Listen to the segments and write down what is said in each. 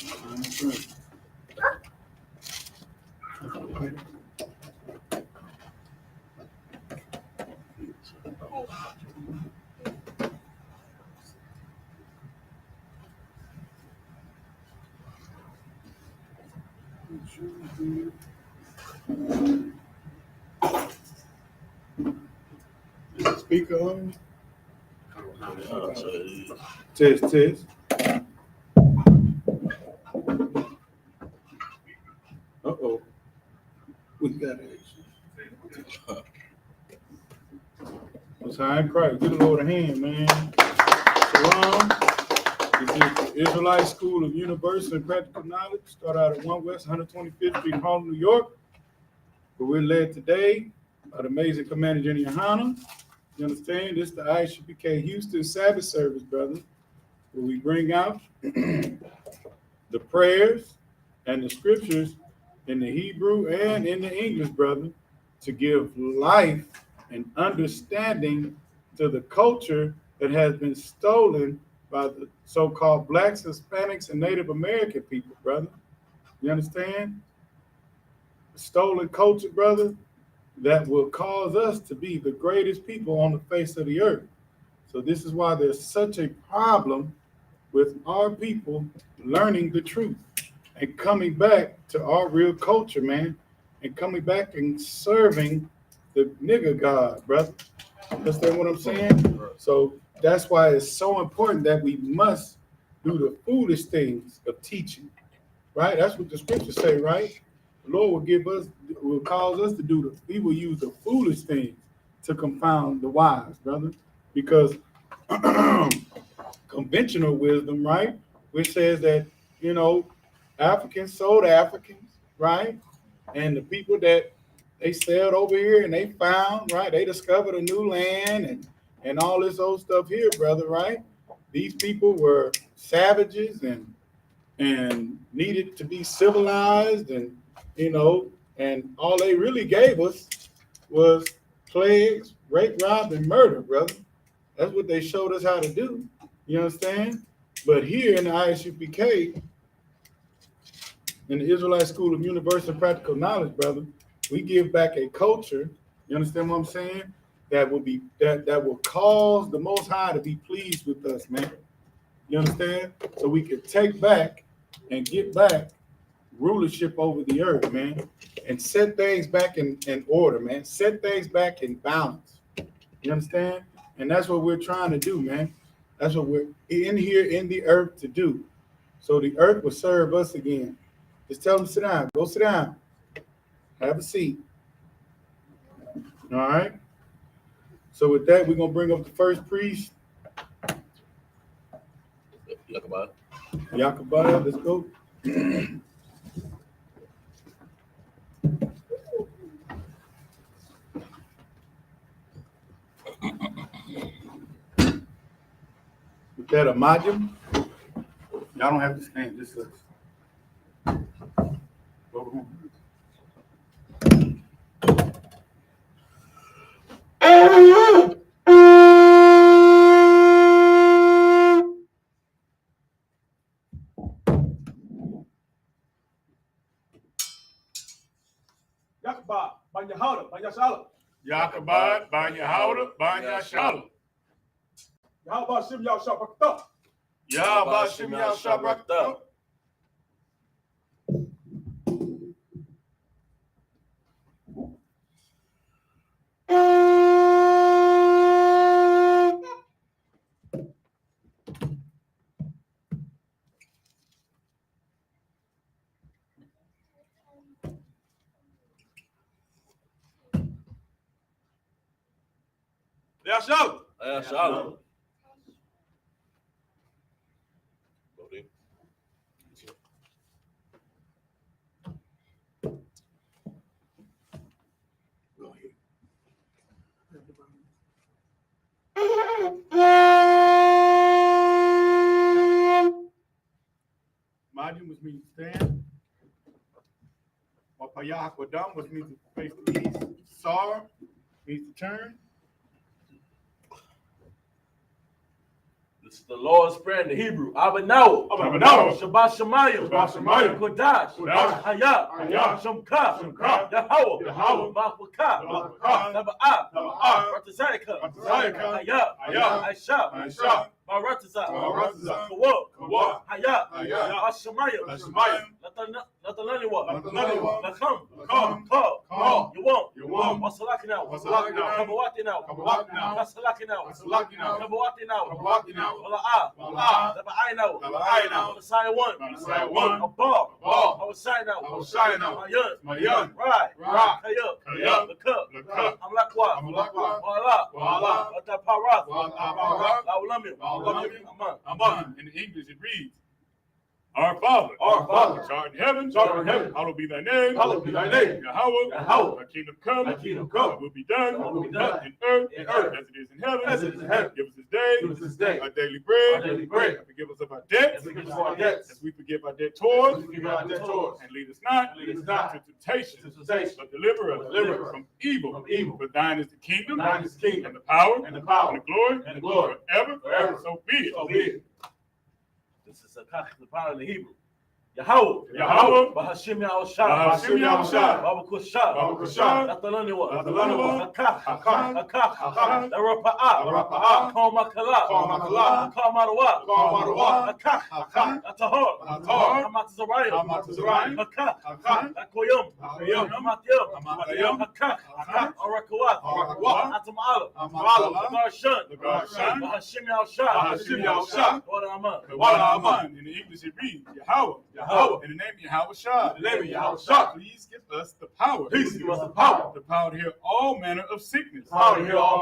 Is the speaker on? Test. Uh-oh. We got it. Most High in Christ. Give the Lord a hand, man. Shalom. This is the Israelite School of Universal and Practical Knowledge. Start out at 1 West 125th Street, Harlem, New York. But we're led today by the amazing Commander General YAHANNA. You understand? This is the I.S.U.P.K Houston Sabbath service, brother, where we bring out the prayers and the scriptures in the Hebrew and in the English, brother, to give life and understanding to the culture that has been stolen by the so-called Blacks, Hispanics, and Native American people, brother. You understand? Stolen culture, brother, that will cause us to be the greatest people on the face of the earth. So this is why there's such a problem with our people learning the truth and coming back to our real culture, man, and coming back and serving the nigger God, brother. Understand what I'm saying? So that's why it's so important that we must do the foolish things of teaching, right? That's what the scriptures say, right? The Lord will cause us to do he will use the foolish things to confound the wise, brother, because conventional wisdom, right, which says that, Africans sold Africans, right, and the people that they sailed over here and they found, right, they discovered a new land and all this old stuff here, brother, right? These people were savages and needed to be civilized, and and all they really gave us was plagues, rape, rob, and murder, brother. That's what they showed us how to do. You understand? But here in the I.S.U.P.K, in the Israelite School of Universal and Practical Knowledge, brother, we give back a culture. You understand what I'm saying? That will cause the Most High to be pleased with us, man. You understand? So we can take back and get back rulership over the earth, man, and set things back in order, man. Set things back in balance. You understand? And that's what we're trying to do, man. That's what we're in here in the earth to do. So the earth will serve us again. Just tell them to sit down. Go sit down. Have a seat. All right? So with that, we're going to bring up the first priest. Yakabah, let's go. With that, a majim. Y'all don't have to stand, just us. Go home. Yakabah, Banyahauda, Banyashala. Yakabah, Banyahauda, Banyashala. Yahweh Shem Yah Shabakta. Yahweh Shem Yah Shabakta. Yashala. Shalom. Go ahead. Majim, which means stand. Or Payah Kwadam, which means to face the east. Sar means to turn. The This is the Lord's Prayer in the Hebrew. Abanaw. Abanaw. Shabbat Shemayim. Shabbat Shemayim. Kodash. Kodash. Hayat. Hayat. Shemka. Shemka. Yahweh. Yahweh. Ma'afaka. Ma'afaka. Taba'ah. Taba'ah. Ratazayka. Ratazayka. Hayat. Hayat. I.S.U.P.K. I.S.U.P.K. Marataza. Marataza. Kawab. Kawab. Hayat. Hayat. Hashemayim. Hashemayim. Natalaniwa. Natalaniwa. Nakam. Nakam. Call. You won't. Wasalaki now. Kabawati now. Kabawati now. Kasalaki now. Kasalaki now. Kabawati now. Kabawati now. Wala'ah. Wala'ah. Taba'ai now. Taba'ai now. Messiah one. Messiah one. Abab. Abab. now. Hosai now. Mayan. Mayan. Right. Right. Kayab. The cup. Amlakwa. Amlakwa. Wala. Wala. Ataparat. Ataparat. Laulamim. Laulamim. Aman. In the English it reads, Our Father, which art in heaven, hallowed be thy name. Yahweh, thy kingdom come, thy will be done, in earth, as it is in heaven. Give us this day our daily bread, and forgive us of our debts, as we forgive our debtors, and lead us not into temptation, but deliver us from evil. For thine is the kingdom, and the power, and the glory, forever. So be it. This is the power in the Hebrew. Yahweh. Bahashim Yahushua. Baba Kusha. Natalaniwa. Hakah. Narapa'ah. Kalmakala. Kalmarawa. Hakah. Atahor. Hamatazarayim. Hakah. Akoyam. Hamatayam. Hakah. Arakawat. Atama'ala. Garshan. Bahashim Yahushua. Wada Aman. In the English it reads, Yahweh. In the name of Yahweh. Please give us the power. The power to heal all manner of sickness. And all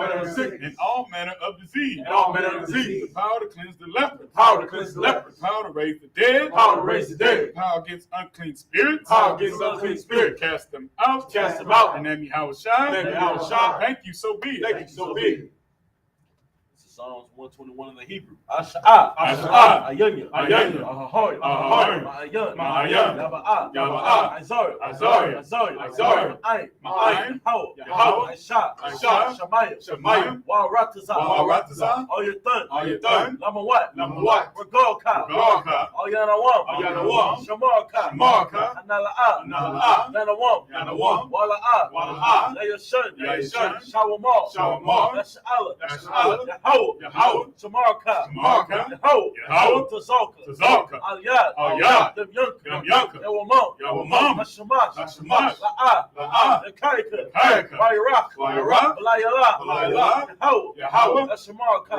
manner of disease. The power to cleanse the leper. The power to raise the dead. The power against unclean spirits. Cast them out. In the name of Yahweh. Thank you, so be it. Psalms 121 in the Hebrew. Ash'ah. Ayanya. Ahoy. Ma'ayan. Yaba'ah. Isaiah. Ma'ayin. Yahweh. Aisha. Shemayim. Warataza. Oyatan. Lamawat. Regolka. Oyanawam. Shamarka. Anala'ah. Nanawam. Wala'ah. Yayashan. Shawamal. Yash'ala. Yahweh, Samarka, Yahweh, Tazalka, Aliyad, Demyanka, Yawamam, Hashamash, La'ah, Kaika, Wayarak, Balayala, Yahweh, Samarka,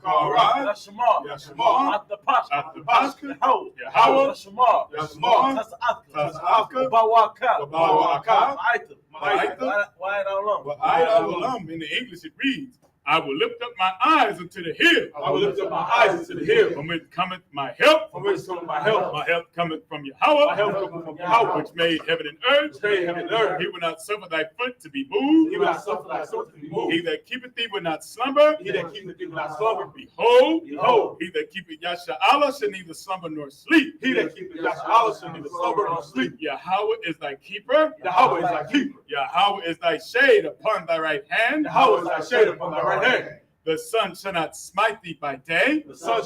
Kara, Yashamar, Atapash, Yahweh, Samar, Tas'aka, Bawaka, Ma'aitam. In the English it reads, I will lift up my eyes unto the hill. From which cometh my help. My help cometh from Yahweh. Which made heaven and earth. He will not suffer thy foot to be moved. He that keepeth thee will not slumber. Behold, he that keepeth Yasha'Allah shall neither slumber nor sleep. Yahweh is thy keeper. Yahweh is thy shade upon thy right hand. The sun shall not smite thee by day, nor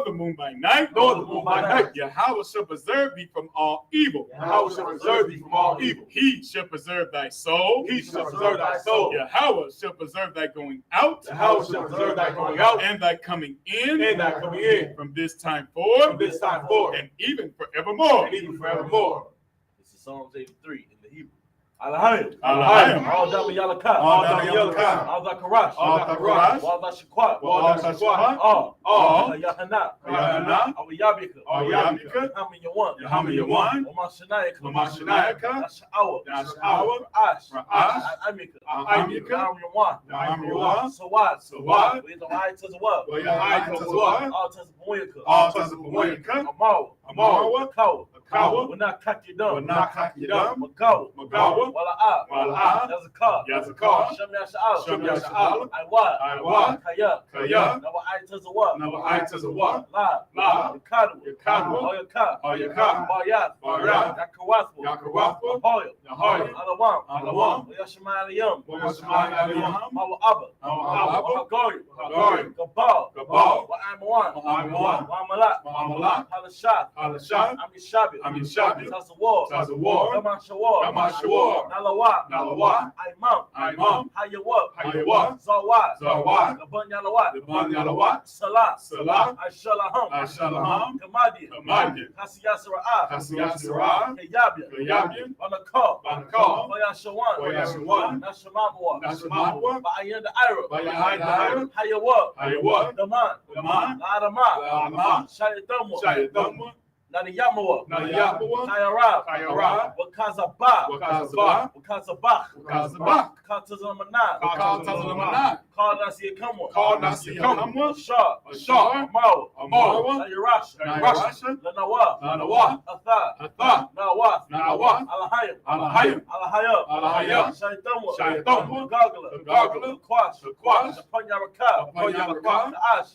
the moon by night. Yahweh shall preserve thee from all evil. He shall preserve thy soul. Yahweh shall preserve thy going out. And thy coming in. From this time forth. And even forevermore. This is Psalms 83 in the Hebrew. Alahayim. All Dama Yalaka. All Zakarash. All Zashakwat. All YAHANNA. All YAHANNA. Yahaman. Omashanayaka. Ash'awa. Ash. Amika. Sawad. We don't hide to the world. All to the Moyaka. Amawa. Kawa. We're not cocky dumb. Magawa. Yazakar. Shem Yasha'Allah. Iwad. Kaya. Nawa Aitazawa. La. Yakadu. Oyaka. Baryat. Yakawaspo. Yahweh, Alawam, Alawam, Yashamaliyam, Yashamaliyam, Mawa Abba, Hagari, Gabal, Wa'amawan, Wa'amalat, Halashat, Amishabi, Tazawar, Gamashawar, Nalawa, Imam, Hayawab, Zawad, Gaban Salah, I.S.U.P.K, Kamadi, Kasiyasara, Kayabian, Banakal, Bayashawan, Nashamawa, Ba'ayanda Ira, Hayawab, Daman, Ladama, Shayathamwa, Nadiyamawa, Kayarab, Wakazabah, Katazalamanah, Call Nasiyakamwa, Ashar, Marwa, Nayarasha, Lanawa, Atha, Nawath, Alahayab, Shayathamwa, Gagala, Kwash, Panyaraka, Ash,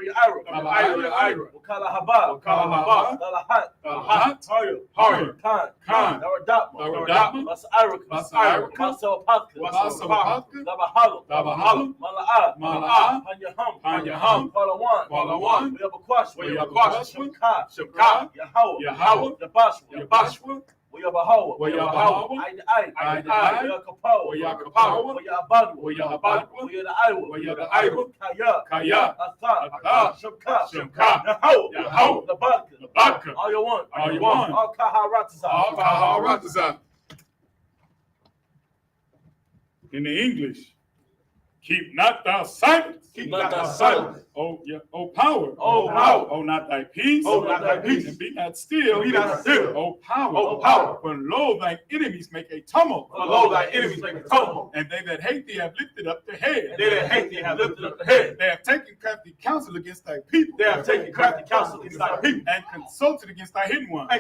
Ira, Wakala Haba, Dalahat, Hario, Khan, Daradapma, Masa Labahalu, Mala'ah, Panyaham, Palawan, Wayabakwash, Shimka, Yahweh, Yabashwa, Wayabahawa, Wayakapawa, Wayabadwa, Kaya, Atha, Shimka, Yahweh, Labaka, all you want, all Kaharatazah. In the English, keep not thou silence. Oh, yeah. Oh, power. Oh, not thy peace. And be not still. Oh, power. For lo, thine enemies make a tumult. And they that hate thee have lifted up their head. They have taken crafty counsel against thy people. And consulted against thy hidden ones. They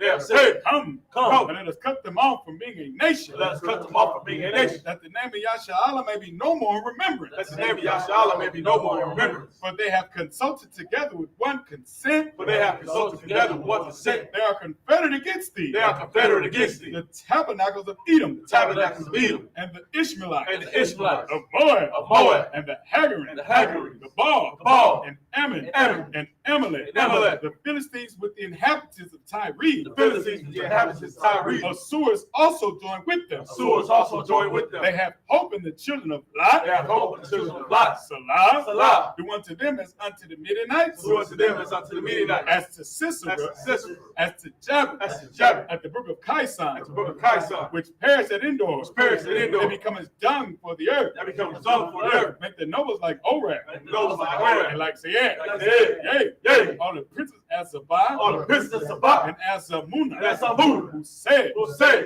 have said, Come, and let us cut them off from being a nation. That the name of Yahshua may be no more in remembrance. For they have consulted together with one consent. They are confederate against thee. The tabernacles of Edom. And the Ishmaelites. Of Moab. And the Hagarin. The Baal. And Ammon. And Amalek. The Philistines with the inhabitants of Tyre. Assyrians also joined with them. They have hope in the children of Lot. Salah. Do unto them as unto the Midianites. As to Sisera. As to Jabin. At the brook of Kison. Which perish at Endor. They become as dung for the earth. Make the nobles like Orach. And like Seir. Yea. All the princes as Sabbath. And as Zamunah. Who said,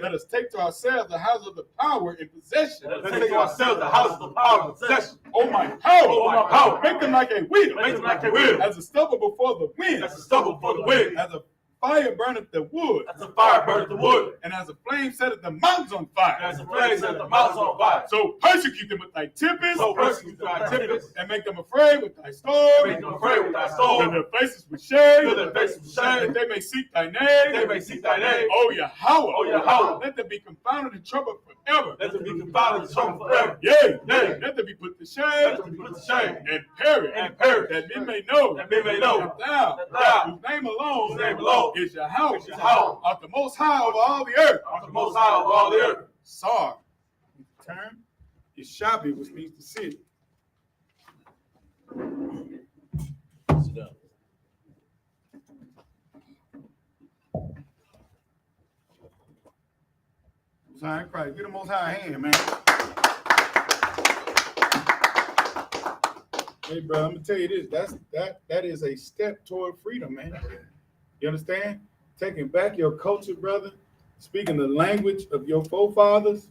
let us take to ourselves the house of the power in possession. Oh my power. Make them like a wheel. As a stubble before the wind. As a fire burneth the wood. And as a flame setteth the mountains on fire. So persecute them with thy tempest. And make them afraid with thy storm. Till their faces with shame. That they may seek thy name. Oh Yahweh. Let them be confounded and troubled forever. Yea. Let them be put to shame. And perish. That men may know. That thou, whose name alone is Yahweh, art the most high over all the earth. Sar, term is Shabi, which means to sit. Sit down. Most High in Christ. Get the Most High hand, man. Hey, bro, I'm gonna tell you this. That is a step toward freedom, man. You understand? Taking back your culture, brother. Speaking the language of your forefathers.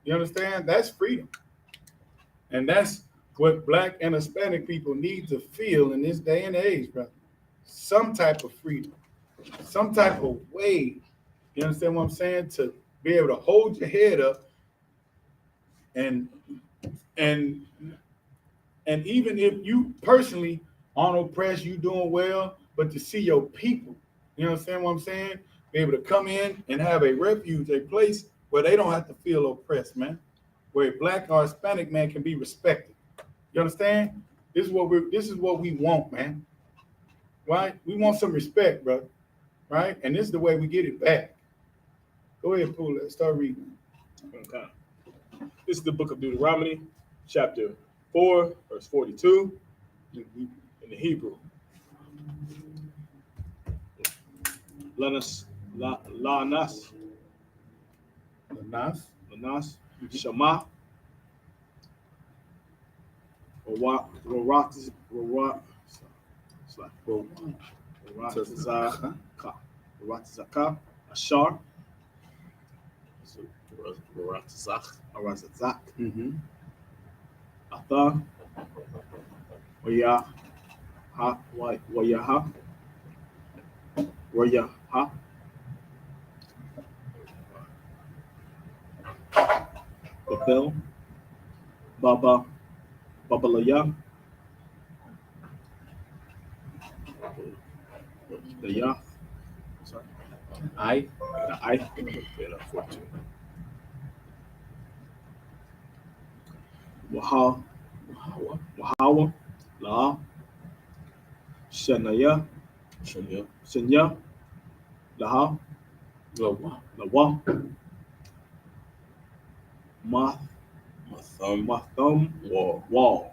You understand? That's freedom. And that's what Black and Hispanic people need to feel in this day and age, brother. Some type of freedom. Some type of way. You understand what I'm saying? To be able to hold your head up and even if you personally aren't oppressed, you doing well, but to see your people, you understand what I'm saying, be able to come in and have a refuge, a place where they don't have to feel oppressed, man. Where a black or Hispanic man can be respected. You understand? This is what we want, man. Right? We want some respect, brother. Right? And this is the way we get it back. Go ahead, pull it. Start reading. Okay. This is the book of Deuteronomy, chapter 4, verse 42, in the Hebrew. Lanas, Shema, Ratzaka, Ashar, Ratzak, Atha, Wayaha, Babel, Babalaya, the Yah, sorry, the I, 42. Wahawa, La, Shania, Laha, Lawa, Mathum, Wall,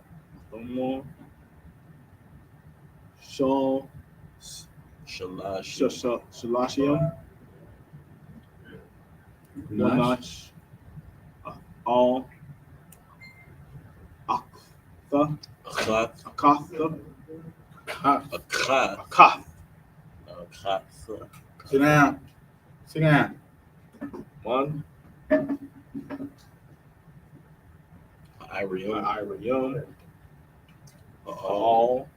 Shalashim, Wanash, All, Akatha, Sit down. Sit down. One, Irium, All,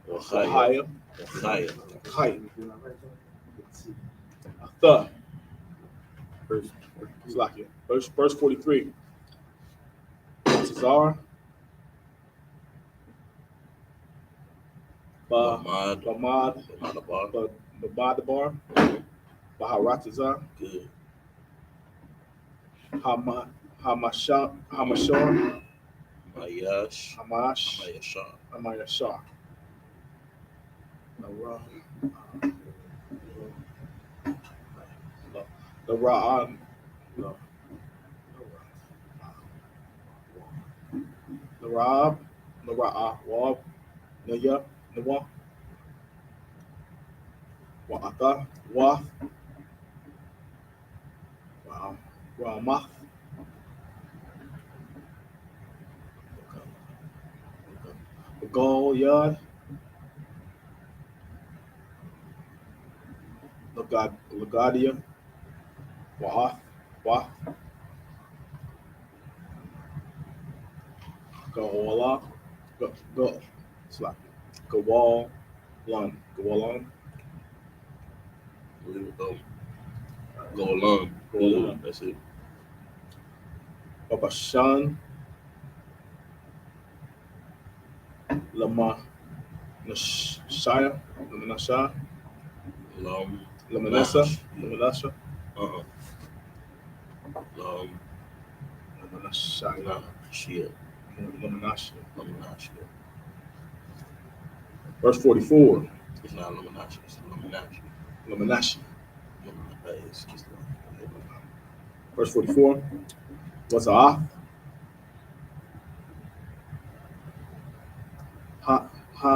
Ohio, Atha, verse 43. Cesar, Bamadabar, Baharatazar, Hamashar, Hamayashar, the Ra'am, the Ra'awab, Naya, Nawa, Wa'ata, Wath, Ra'amath, Gol-Yad, Lagadia, Wa'ath, Gawala, Gawalon, that's it. Babashan, Lamanashah, Lamanasha, verse 44. It's not Lamanasha, it's Lamanashi. Verse 44. What's Ath? Hathwara,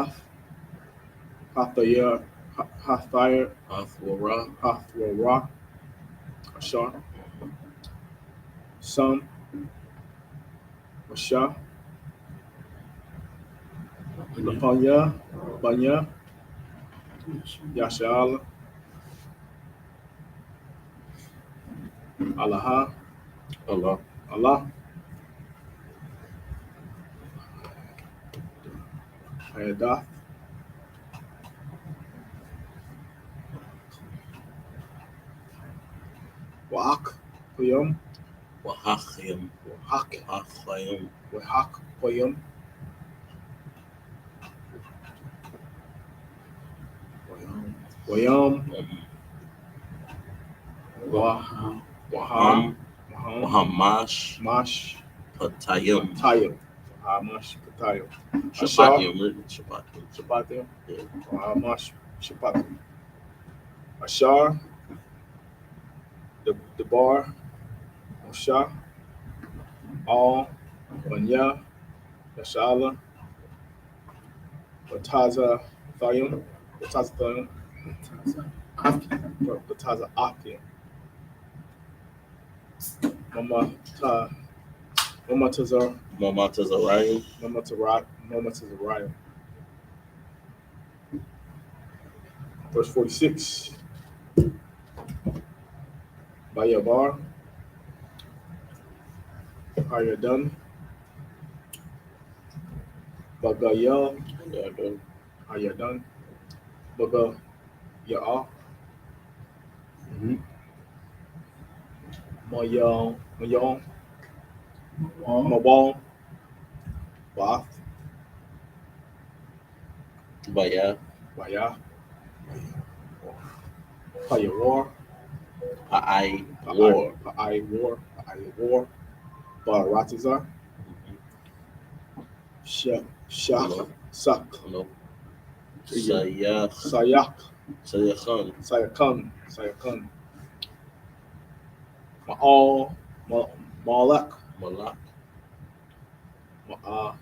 Ashar, Son, Ashar, Banya, Yashal, Allah, Hayadath, Wahak, Puyum, Wayam, Waham, Wahamash, Mash Patayim, Patayim. Wahamash Patayim. Shapatim, written Shapatim. Shapatim. Yeah. Wahamash Shapatim. Ashar. The bar. Osha. All. Banya. Yashala. Bataza Thayim. Bataza Thayim. Bataza Akim. Mama Tazar. Momatazarayim, Mama Tazariah. Verse 46. Bayabar. Hayadun. Bagayel. Hayadun. Baga Ya'a. Mayal. Mawal. Bath. Baya, Baya. Payawar. Pa'ai, War, Pa'ai-war. Baratazar. Shah. Sak. no, Sayach, Sayak. Sayachan, Sayakan. Ma'al. Malak. Malak, Ma'a.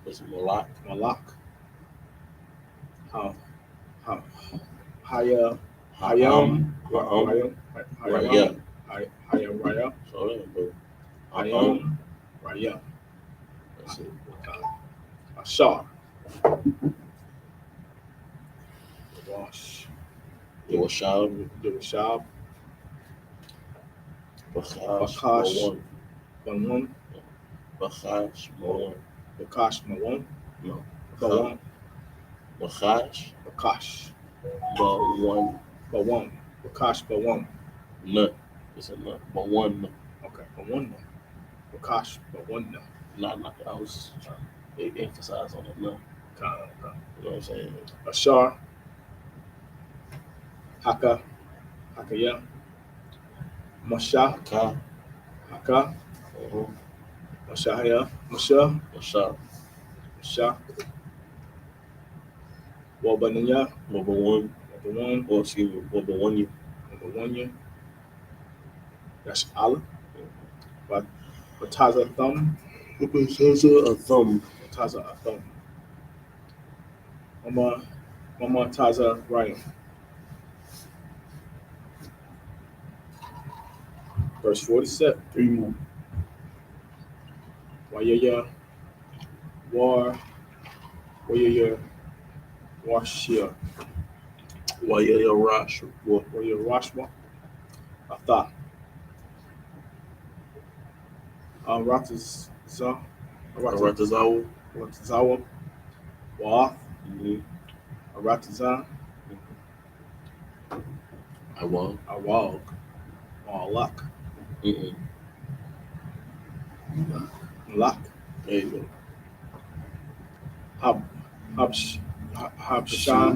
was Malak, Malak. Hayam. Ha'am, Raya. Raya. so that, bro. Hayam. Raya. That's it. Ashar. Wash. Yoshab, Yerushalayim. Bakash, Bakash. Mawan, Banwan. Bakash, Mawan, Bakash Mawan. no, Bawan. Bakash, Bakash. Bawan, Bawan. Bakash Bawan. Nut, it's a nut, Bawan, Okay. Bawan. Bakash Bawan. not, I was trying to emphasize on it, no, Okay. you know what I'm saying? Ashar. Haka. Hakaya. Masha. Ka, Haka. Mashahaya. Masha. Mashab, Masha. Wabaniya. Bawan, Bawan. or excuse me, Bawan, Wabanya. That's Allah. Bataza Thumb. a thumb, Bataza Thumb. Mama Taza Ryan. Verse 47. 3 more. Wayaya War. Wayaya Washia. Wayaya Rash, Wayaya Rashma. Atha. Ratazawa. Aratazawa, Ratazawa. Waath. mm-hmm. Aratazan. Awal, Awag. Malak. mm-mm. Malak. There you go. Habshan.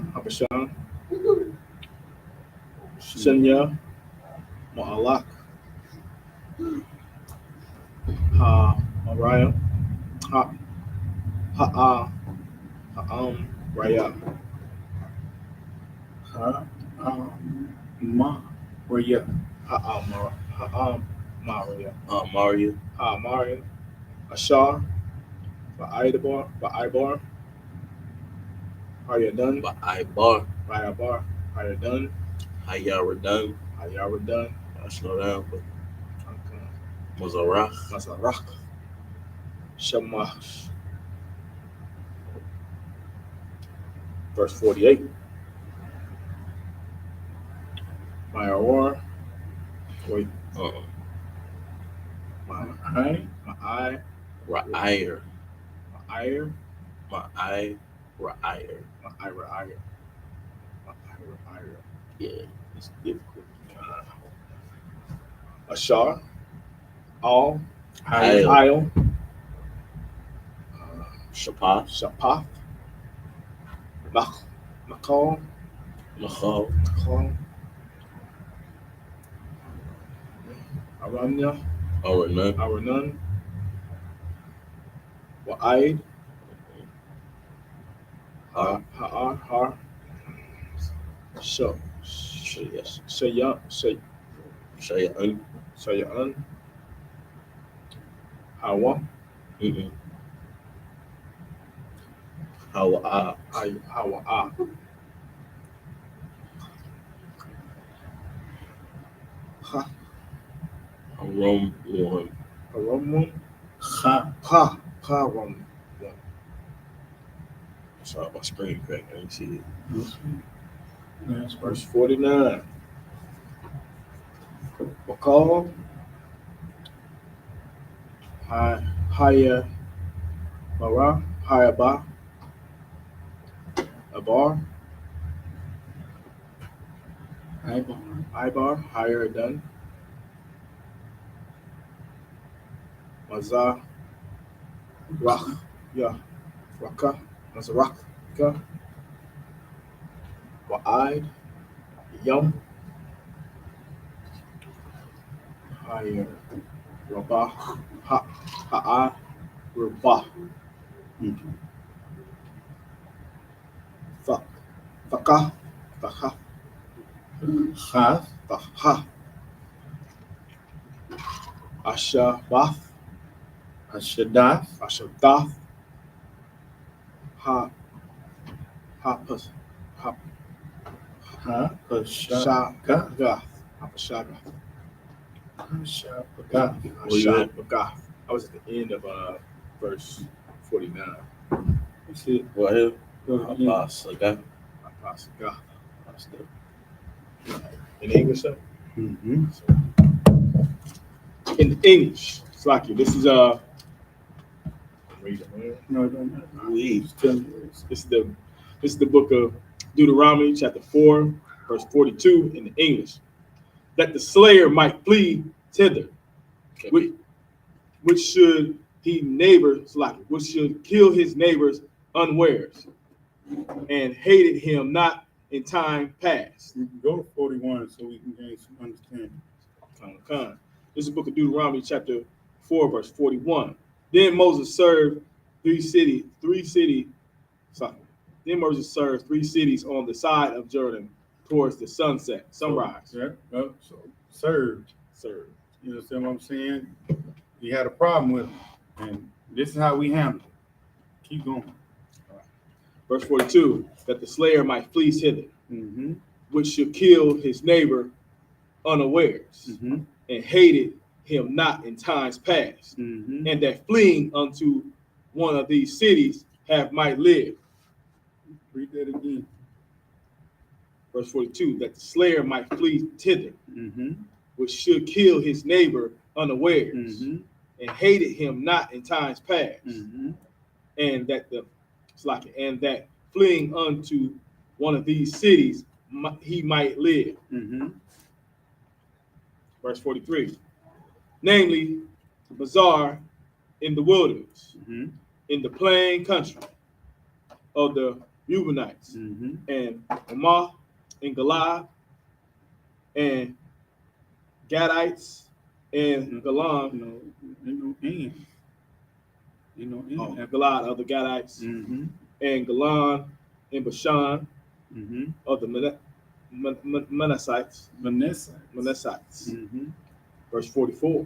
Shenya. Ma'alak. Mariah. Raya. Maria. Maria. Maria, Maria. Ashar. Ba'aibar. Hayadun. Ba'aibar, Bayabar. Hayadun. Hayaradan, Hayaradun. I slow down, but Mazarach, Mazarach. Shamash. Verse 48. Mayawar. Wait. Ma'ai. Ma'ai. Ra'ayr, Ma'ayr. Ra'ayr, Ma'ayr. yeah, it's difficult. Ashar. Al. Hayel, Hayel. Shapath, Shapath. Machal. Machal, Aranya, Aranan, Aranan, Wa'id, Ha'ar, Har, Shayan, Shaya'an, Hawa, Hawa, Hawa'a, Ha, Aram, Lord, Haramun, Ha. Haram. sorry, my screen cracked. I didn't see it. That's Verse verse 49. Wakal, Haya, Bara, Hayaba, Abar, Ibar, Hayardan, Mazah, Rach, Raka, Mazaraka, Wa'id, Yum, Hayar, Rabah, Ha'a, Rabah, Fakah, Chaf, Taha, Ashabath, Ashadath, Ashadath, Pashaka, Apashagath, Pashaka. Where you at? Ashagath. I was at the end of verse 49. That's it. Right here. Go again. Abbas, okay. Apashagath. In English, sir? Mm-hmm. In English, Slaki. This is read it, man. No, it don't matter. We. Just tell me what it is. This is the book of Deuteronomy, chapter 4, verse 42 in the English. That the slayer might flee thither, Okay. which should he neighbors like, which should kill his neighbors unawares, and hated him not in time past. You can go to 41 so we can gain some understanding. This is the book of Deuteronomy, chapter 4, verse 41. Then Moses served three cities. Then Moses served 3 cities on the side of Jordan towards the sunrise. So, yeah, so served. Served. You understand what I'm saying? He had a problem with him. And this is how we handle it. Keep going. Verse 42, that the slayer might flee hither, Mm-hmm. which should kill his neighbor unawares, Mm-hmm. and hated him not in times past, Mm-hmm. and that fleeing unto one of these cities might live. Read that again. Verse 42, that the slayer might flee thither, Mm-hmm. which should kill his neighbor unawares, Mm-hmm. and hated him not in times past, Mm-hmm. and that fleeing unto one of these cities he might live. Mm-hmm. Verse 43, namely Bazar in the wilderness, Mm-hmm. in the plain country of the Reubenites, Mm-hmm. and Ramah and Galad, and Gadites, and Galam, No, ain't no end. Ain't no end. and Galad of the Gadites, Mm-hmm. and Galan and Bashan Mm-hmm. of the Manassites. Vanessa. Mm-hmm. Mm-hmm. Verse 44.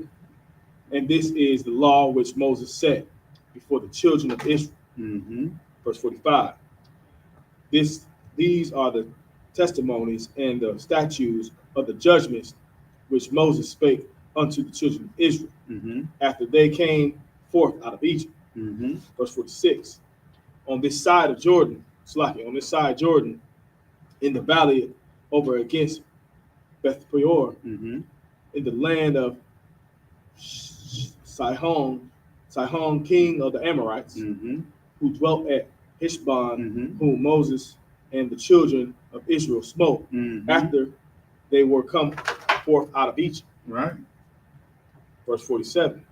And this is the law which Moses set before the children of Israel. Mm-hmm. Verse 45. These are the testimonies and the statutes of the judgments which Moses spake unto the children of Israel Mm-hmm. after they came forth out of Egypt. Mm-hmm. Verse 46. On this side of Jordan, in the valley over against Beth Peor, Mm-hmm. in the land of Sihon, king of the Amorites, Mm-hmm. who dwelt at Heshbon, Mm-hmm. whom Moses and the children of Israel smote Mm-hmm. after they were come forth out of Egypt. Right. Verse 47.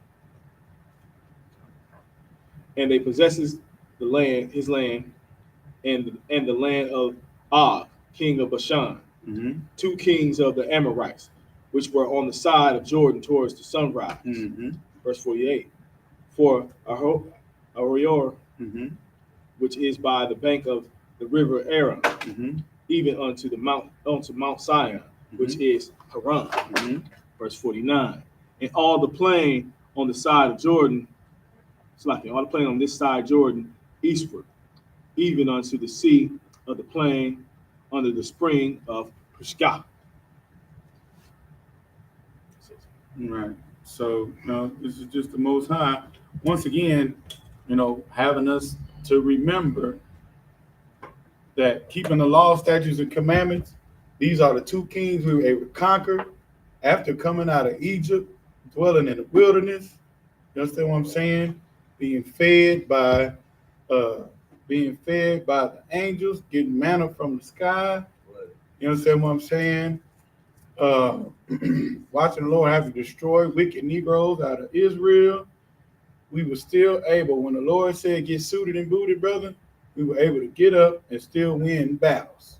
And they possesses the land, his land, and the land of Og, king of Bashan, Mm-hmm. 2 kings of the Amorites, which were on the side of Jordan towards the sunrise. Mm-hmm. Verse 48. For Arior, Mm-hmm. which is by the bank of the river Aram, Mm-hmm. even unto Mount Sinai, which is Haran. Mm-hmm. Verse 49. And all the plain on the side of Jordan, it's like all the plain on this side Jordan, eastward, even unto the sea of the plain under the spring of Pisgah. Right. So, this is just the Most High. Once again, having us to remember that keeping the law, statutes, and commandments, these are the two kings we were able to conquer after coming out of Egypt, dwelling in the wilderness. You understand what I'm saying? Being fed by the angels, getting manna from the sky. You understand what I'm saying? Watching the Lord have to destroy wicked Negroes out of Israel. We were still able, when the Lord said get suited and booted, brother, we were able to get up and still win battles.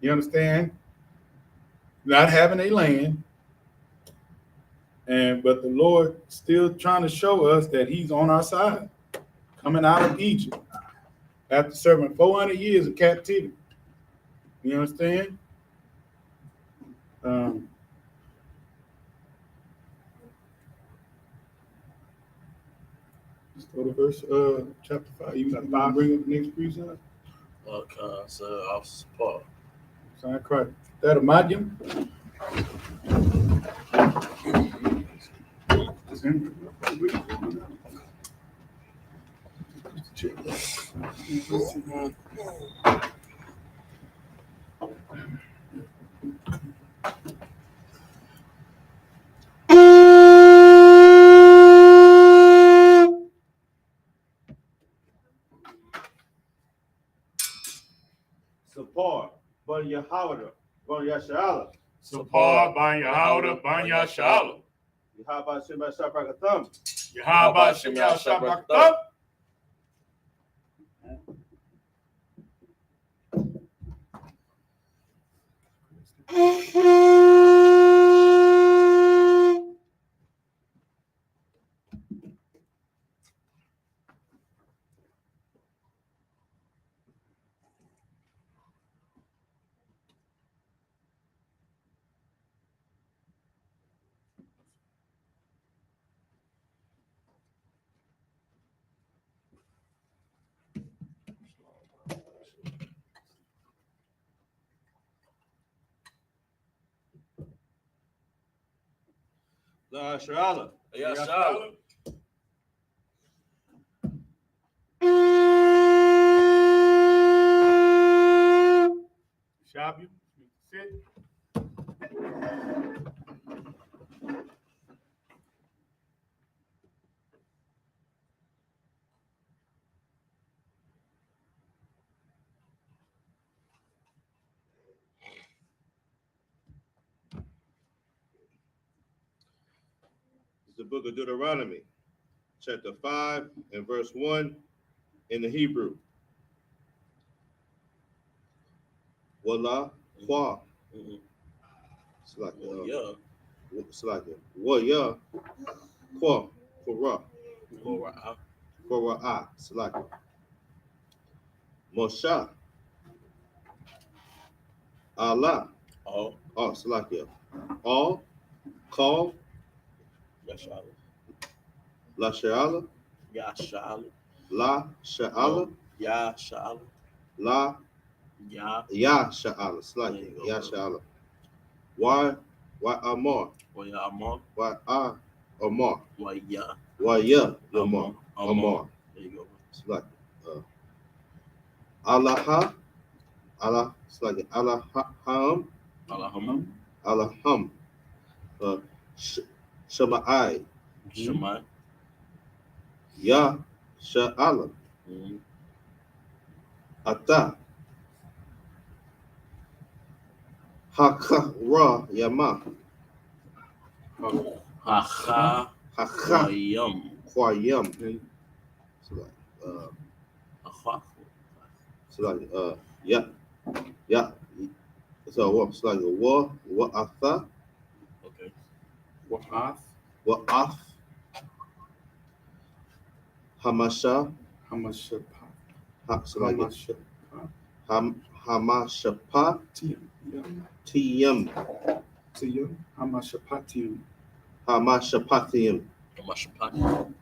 You understand? Not having a land, but the Lord still trying to show us that he's on our side, coming out of Egypt after serving 400 years of captivity. You understand? Let's go to verse chapter 5. You got to bring up the next precept? Okay, so I'll support. Sound correct. That a medium? Support, but Yahweh, but Yashala. Support by Yahweh, by Yashala. Yahweh Shem Shapakatham. Yahweh Shem Yahshua. La Shala. Yashala. Shabu, sit. It's the book of Deuteronomy, chapter 5 and verse 1 in the Hebrew. Wala Kwa. It's like Waya Kwa for Ra. It's like Moshe. Allah. Oh, It's like all call Yashala. La Shala. Yashala. La Sha'ala, Yashala. La Ya Sha'ala, it's like Ya Sha'ala. Why Amar? Why Amar? Why Amar? Why Ya? Why Ya Amar? Amar. There you go. It's like Allah, it's like Allaham, Allaham, Shama'ai, Shemai. Ya Sha'ala, Ata, Haka Ra Yama, Hacha. Haka Yum. Kwayam. It's like yeah. So what? It's like wa atha. Okay. Ath, Wa'af, Hamasha, Hamashapa, Hamashapa, Hamashapatium. Tiyam, Tiyum, Hamashapatium, Hamashapatiyam,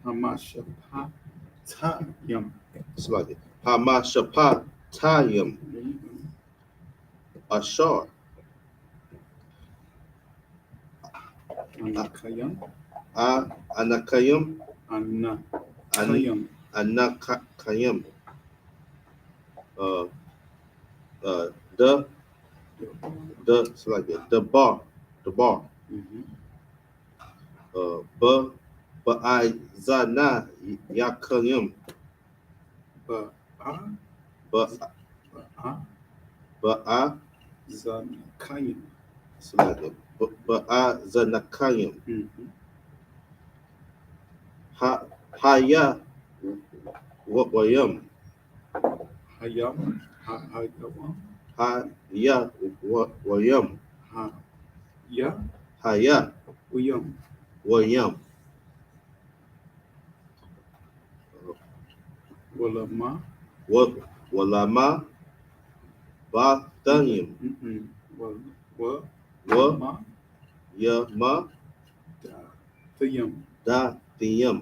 Hamashapatayum. Slug it. Hamashapatayam, There you go. Ashar, Anakayam, Anakayam, Anakayam, Anakayam, the select it. The bar, Mhm. I zana yakayam, Ba I Zanakayim. select it. I zanakayam, Mhm. haya wayam, Hayam, Hayawam, haya wayam, Ya, haya Uyam, wayam, Walama, walama batanyam, Walama, yama Tayam, datiyam,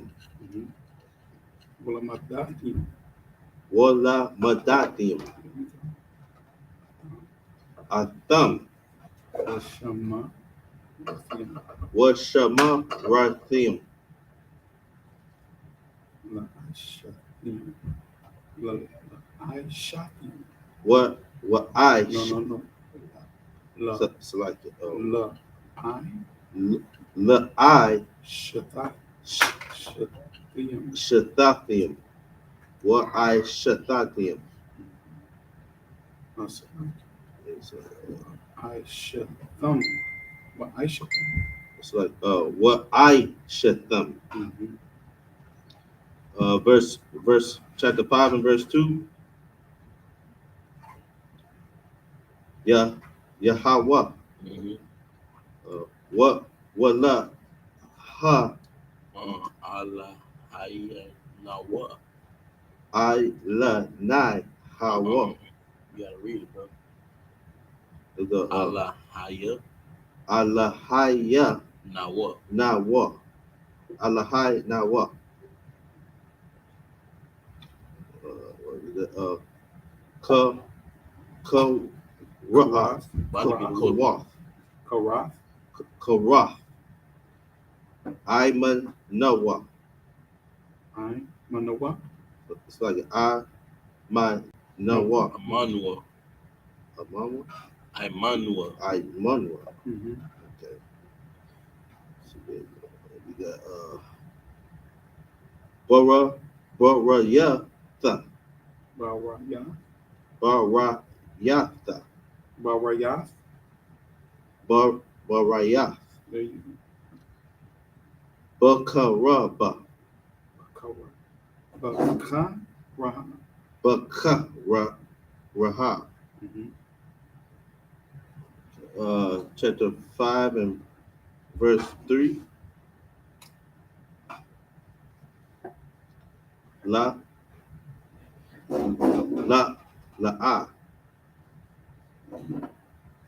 Walama Datim, wala madatiyam, atham, Washama, Rathim, washama rathim, La Aishatim, La Aishatim. what I No. La select it. La I La I Shatat Shatim. shatathium, what I shatathium. I Shatam. What I Shatam. It's like what I shatam. Verse chapter 5 and verse 2. Yahweh. What la ha Allah, Hayya, Nawa. I la nai hawa. You gotta read it, bro. The Allah, Hayya, Allah haya Nawa. nawa. Allah hay nawa. What is it? Ka Karath. Karath. Karath. Karath. Iman Nawa. I Manawa. It's like I my Nawa. Amanwa. Amanwa. Imanwa. Imanwa. Mhm. Okay. So we got Barayatha. Baraya. Barayatha. Barayath. Barayath. There you Bakaraba. go. Bakaraha. Bakaraha. Mhm. Chapter 5 and verse 3. La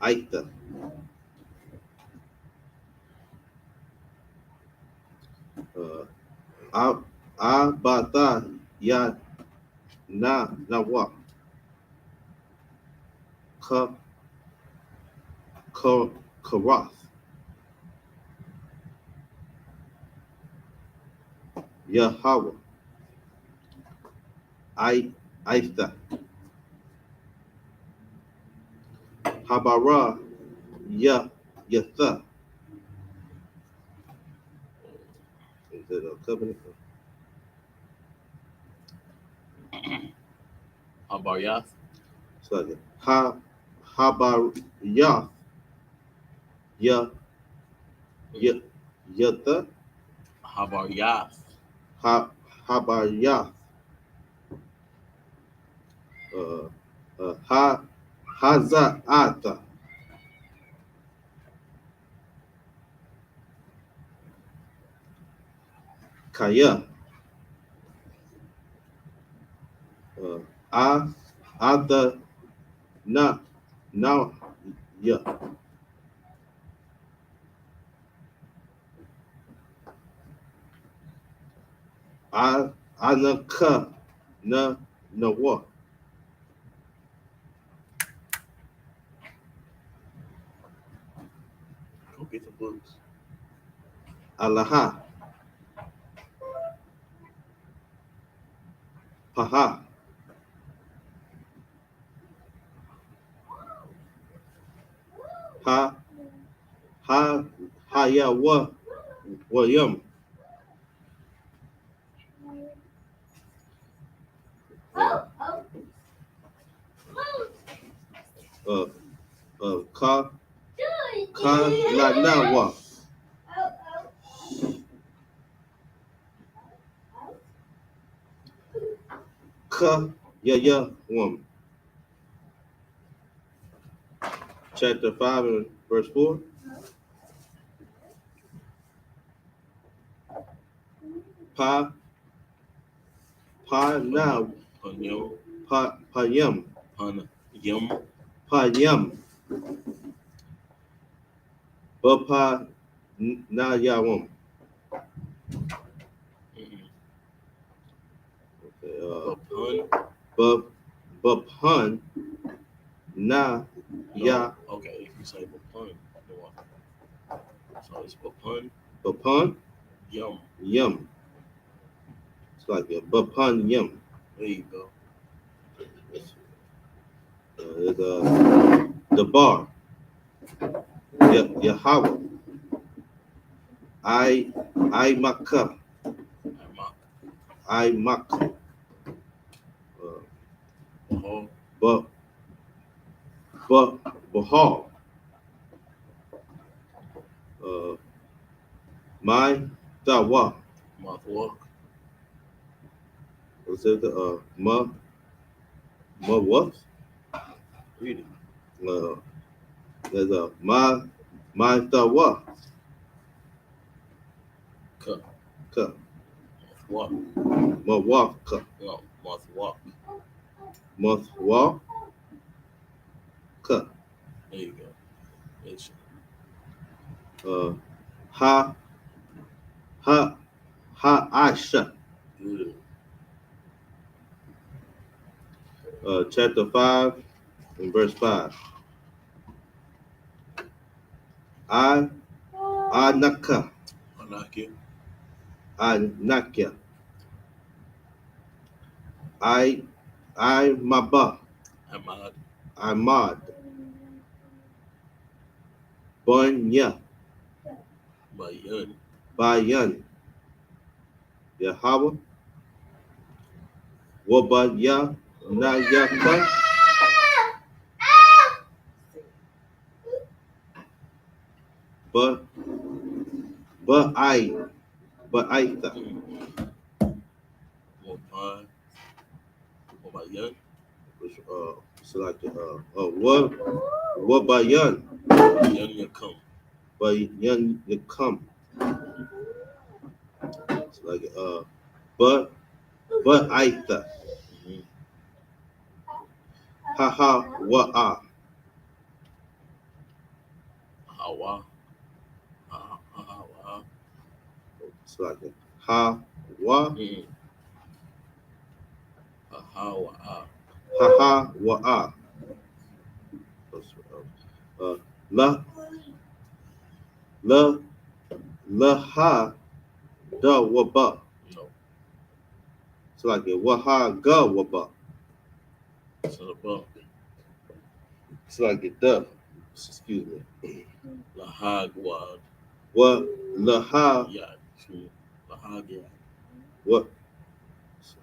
Aita. Abata ya nawa. Karath. Yahweh. Aitha. Habara Yatha. Is it a covenant? Abaryath. So Habaryath Yatha. Habaryath. Habaryath. Haza'ata. Kaya. Ada na now yeah. Anaka na wa. Go get the books. Alaha. Paha. Ya William. Ka la na wa. Ka ya woman. Chapter 5 and verse 4. Pa now Panyam. yum. Panyam. Pa yum. Pa na ya woman. Bapun na ya. Okay, if you say Bapun, so it's Bapun. Bapun Yum. yum. It's like a bapun yum. There you go. The bar. Yahweh. I.S.U.P.K. I.S.U.P.K. Bahal. My Dawa. Mathwalk. Was it ma what? Read it. There's a my Dawa. Cup. Ka. Walk. Mawaka. No, Mathwalk. Mathwa. Ka. There you go. It's Ha Aisha. good. Chapter 5 and verse 5. Anaka. Anaki. Anakia. Maba. Ahmad. Bunya. Bayan. Yahweh. Wabaya. Nayaka. But I Wapan. Wabayan. so like Wabayan. Yan Yakum. Bayan Yakam. It's like but Aitha. Haha wa'a. Hawa. Hawa. It's like ha wa. Hawa. Haha wa'a. La ha da waba. No. It's like waha ga waba. It's a bump. It's like duh. Excuse me. Lahagwad. What laha? Yeah. Lahagya. What? It's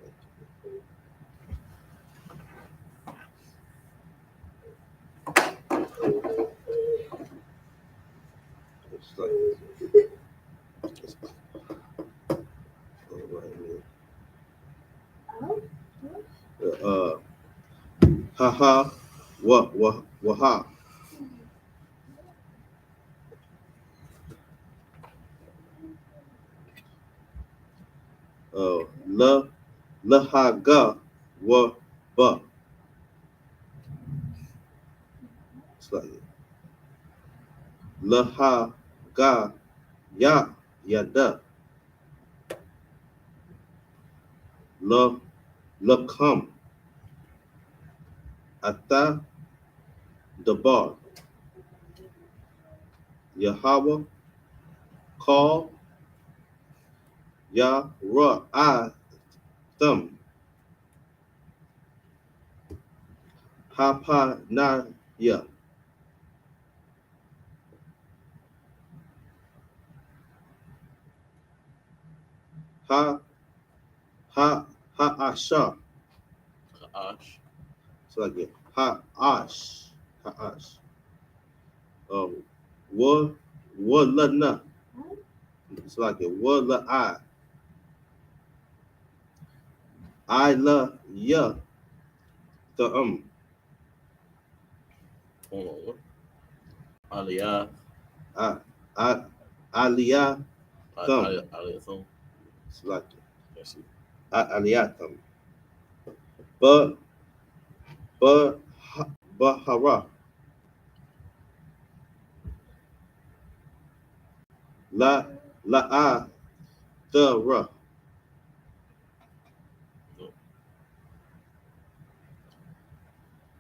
like haha waha. Lahaga wa ba. It's like Lahaga ya yada. Lakam ata dabar. Yahweh call Ya Ra I Thumb Hapa Na Ya Ha Asha. Ka'ash. So like it. Ha Ash. Wa La Na. It's like it. Wa La I La Ya the Hold on. Aliyah. I Aliyah Thumb. Aliyah thumb. It's like it. Yes. Aliyah Thumb. Bahara. La the Ra.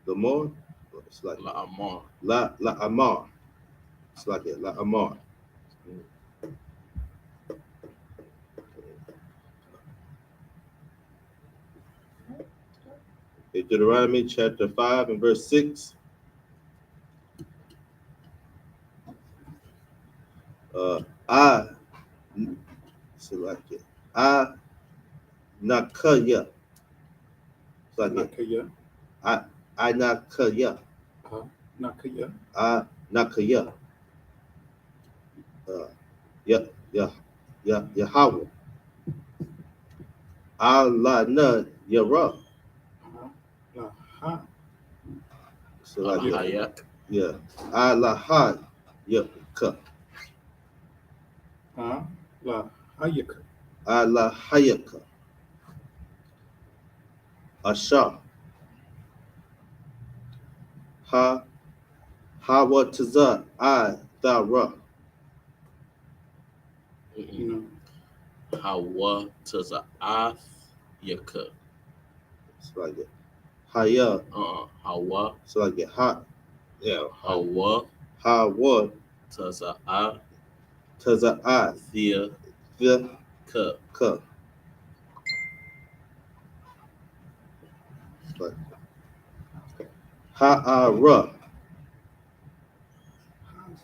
The more, it's like La Amar. La Amar. It's like it. La Amar. In Deuteronomy chapter 5 and verse 6. I select it. I Nakaya. It's like it. Nakaya. I Nakaya. Nakaya. I Nakaya. Yahweh. Allah na Yara. Laha. So like it. Alahayak. Yeah. Allah Yaka. Lahayaka. Allah Hayaka. Asha. Hawa Taza I Thara. No. Hawa Taza'ath Yaka. It's like it. Haya. Hawa. So like it. Yeah. Hawa Hawa Taza'ath Taza I Thea the Ka. Ha'ara.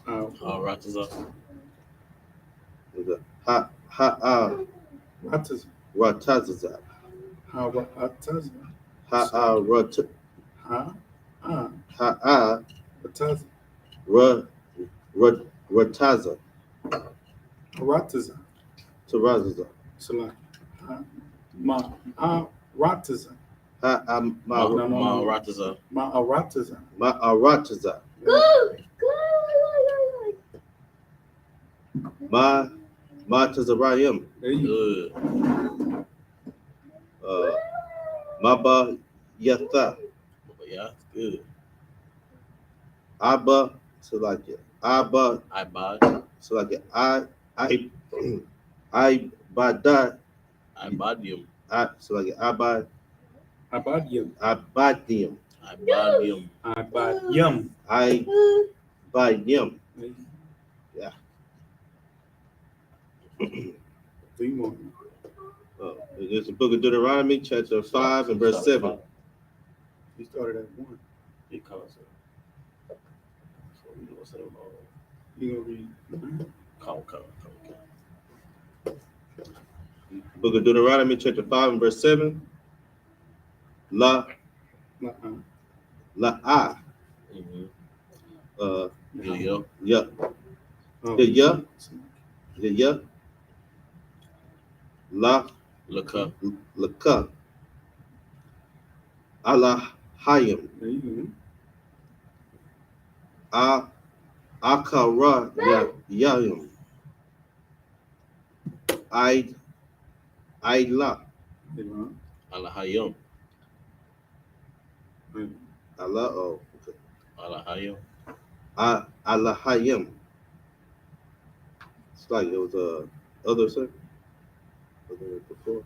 Rataza. Rataza. Rataza. Rataza. Ha'arata. Rataza. Rataza. Rataza. Taraza. Salaki. Rataza. Rataza. Rataza. Ma'arataza. Tazarayim. There you Good. Maba Yatha. Yeah, good. Abba. So like it. Abba. Ibad. So like it. I Bada. Ibadium. So like it. Abad. Abadium. Abadium. Ibadium. Abadium. Abadium. Yeah. 3 more. It's the book of Deuteronomy, chapter 5 and verse 7. You started at 1. Because You gonna read? come. Book of Deuteronomy, chapter 5 and verse 7. La I. Yeah. La Laka. Laka. Allah Hayim. There you Akara Yayim. Ayla. Alahayim. Allah. Oh. Okay. Alahayim. Alahayim. It's like it was other sir. Before.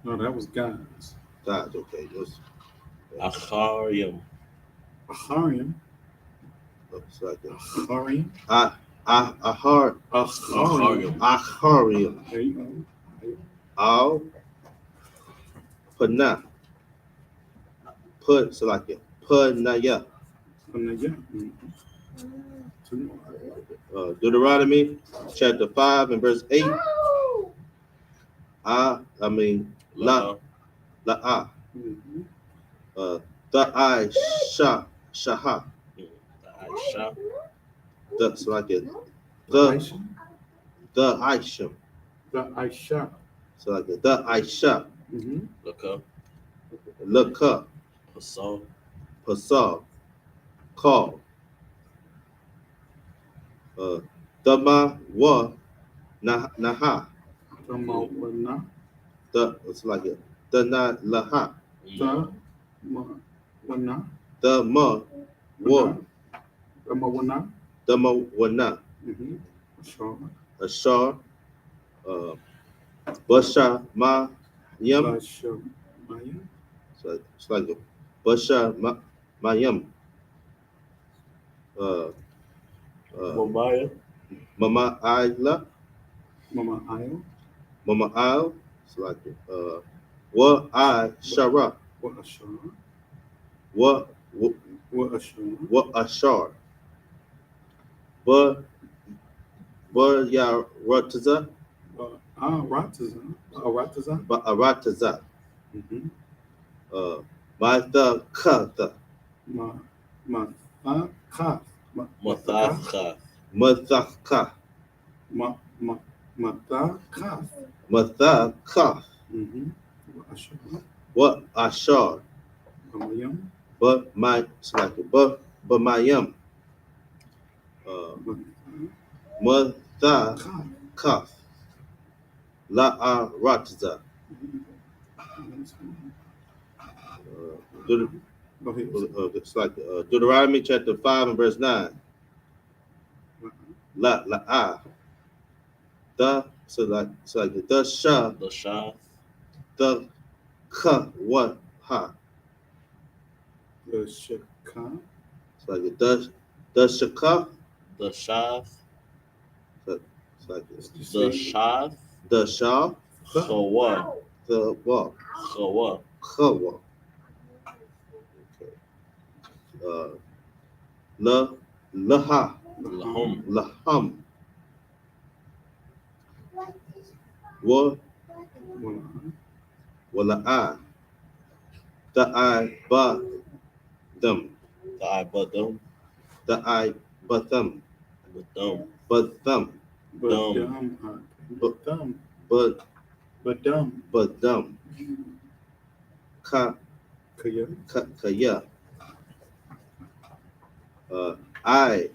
No, that was God's. God's okay. It's Acharayim. Aharium. it's like a Aharium. Ahar. Aharium. Aharium. There you go. Al. Pana. Put so like it. Panaya. Deuteronomy chapter 5 and verse 8. La. The I.S.H.A. I.S.U.P.K. The so like it. The I.S.H.A. The I.S.U.P.K. So like it. The I.S.H.A. Look up. Look up. Pasal. Call. Dama wa naha. The it's like it. The na laha. The ma wa. The ma wana. Ashar. Basha ma yam. So it's like it. Basha ma yam. Mamaya. Mama Ayla. Mama Ayo. Mama Al. It's like it. Wa I Shara. What Ashar? Wa What Ashar? wa Ashar. Ba ya rataza. Rataza. Ba arataza. Matha katha. Mathaka. Mathaka. Mathaka. Mathaka. Mathaka. Wa Ashar. But my it's like it. But mayam. Mathaka. La arataza. It's like Deuteronomy chapter 5 and verse 9. La the so like the sha The Shah. the ka what ha. The Shaka. It's like the shaka. The Shah. It's like The Shah. the sha Chawa. the what Chawa. kawa. Laha Lahum. laham. Wa wala I. The I ba them. The I but them. The I but them. But them. But them. But them. Kaya. I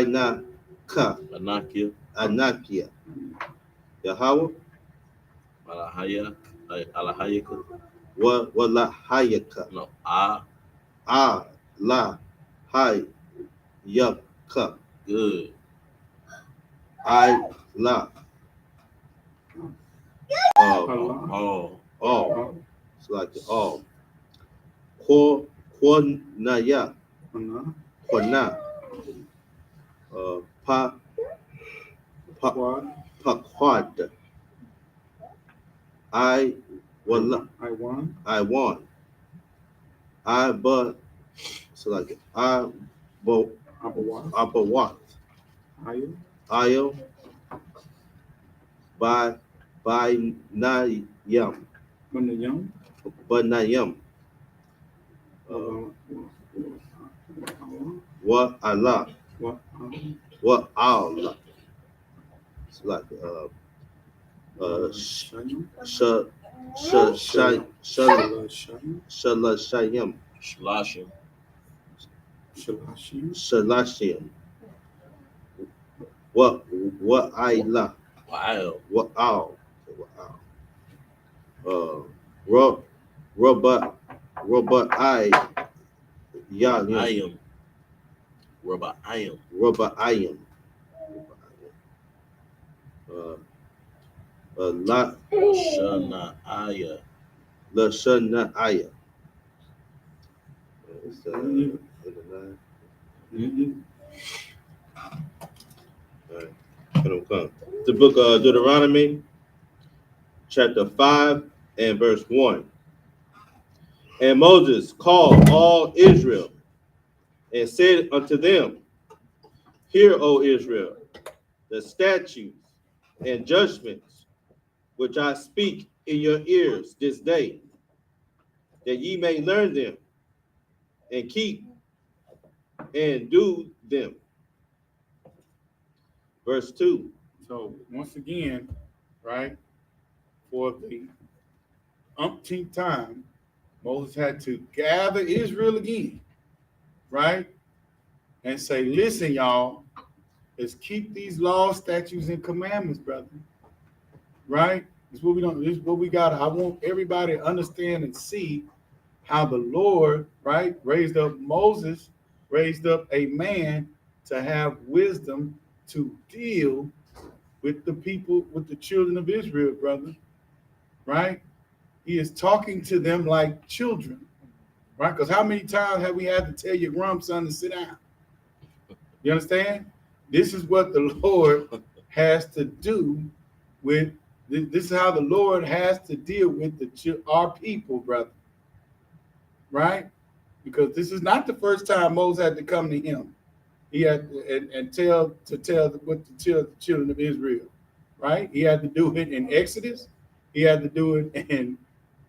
na ka. Anakia. Anakia. Yahweh. Alahayaka. Wala hayaka. No. La hayaka. Good. I la. All. It's like all. Kwanaya. Kwana. Paquad. I want. I but so like I but Abawat. Ayo. By Nayam. Banayam. What Allah. What Allah. It's like Shalashayim. Shalashim. What I la. Wow. What all. Robot I I am. Robot I am. Robot I am. La Shana Aya. Shana Aya. It's the book of Deuteronomy, chapter 5 and verse 1. And Moses called all Israel and said unto them, Hear, O Israel, the statutes and judgments which I speak in your ears this day, that ye may learn them and keep and do them. Verse 2. So once again, right, for the umpteenth time, Moses had to gather Israel again, right, and say, listen, y'all, let's keep these laws, statutes, and commandments, brother. Right? This is what we don't. This is what we got. I want everybody to understand and see how the Lord, right, raised up Moses, raised up a man to have wisdom to deal with the people, with the children of Israel, brother. Right? He is talking to them like children. Right? Because how many times have we had to tell your grandson to sit down? You understand? This is what the Lord has to do with. This is how the Lord has to deal with our people, brother. Right? Because this is not the first time Moses had to come to him. He had and tell what to tell the children of Israel. Right? He had to do it in Exodus. He had to do it in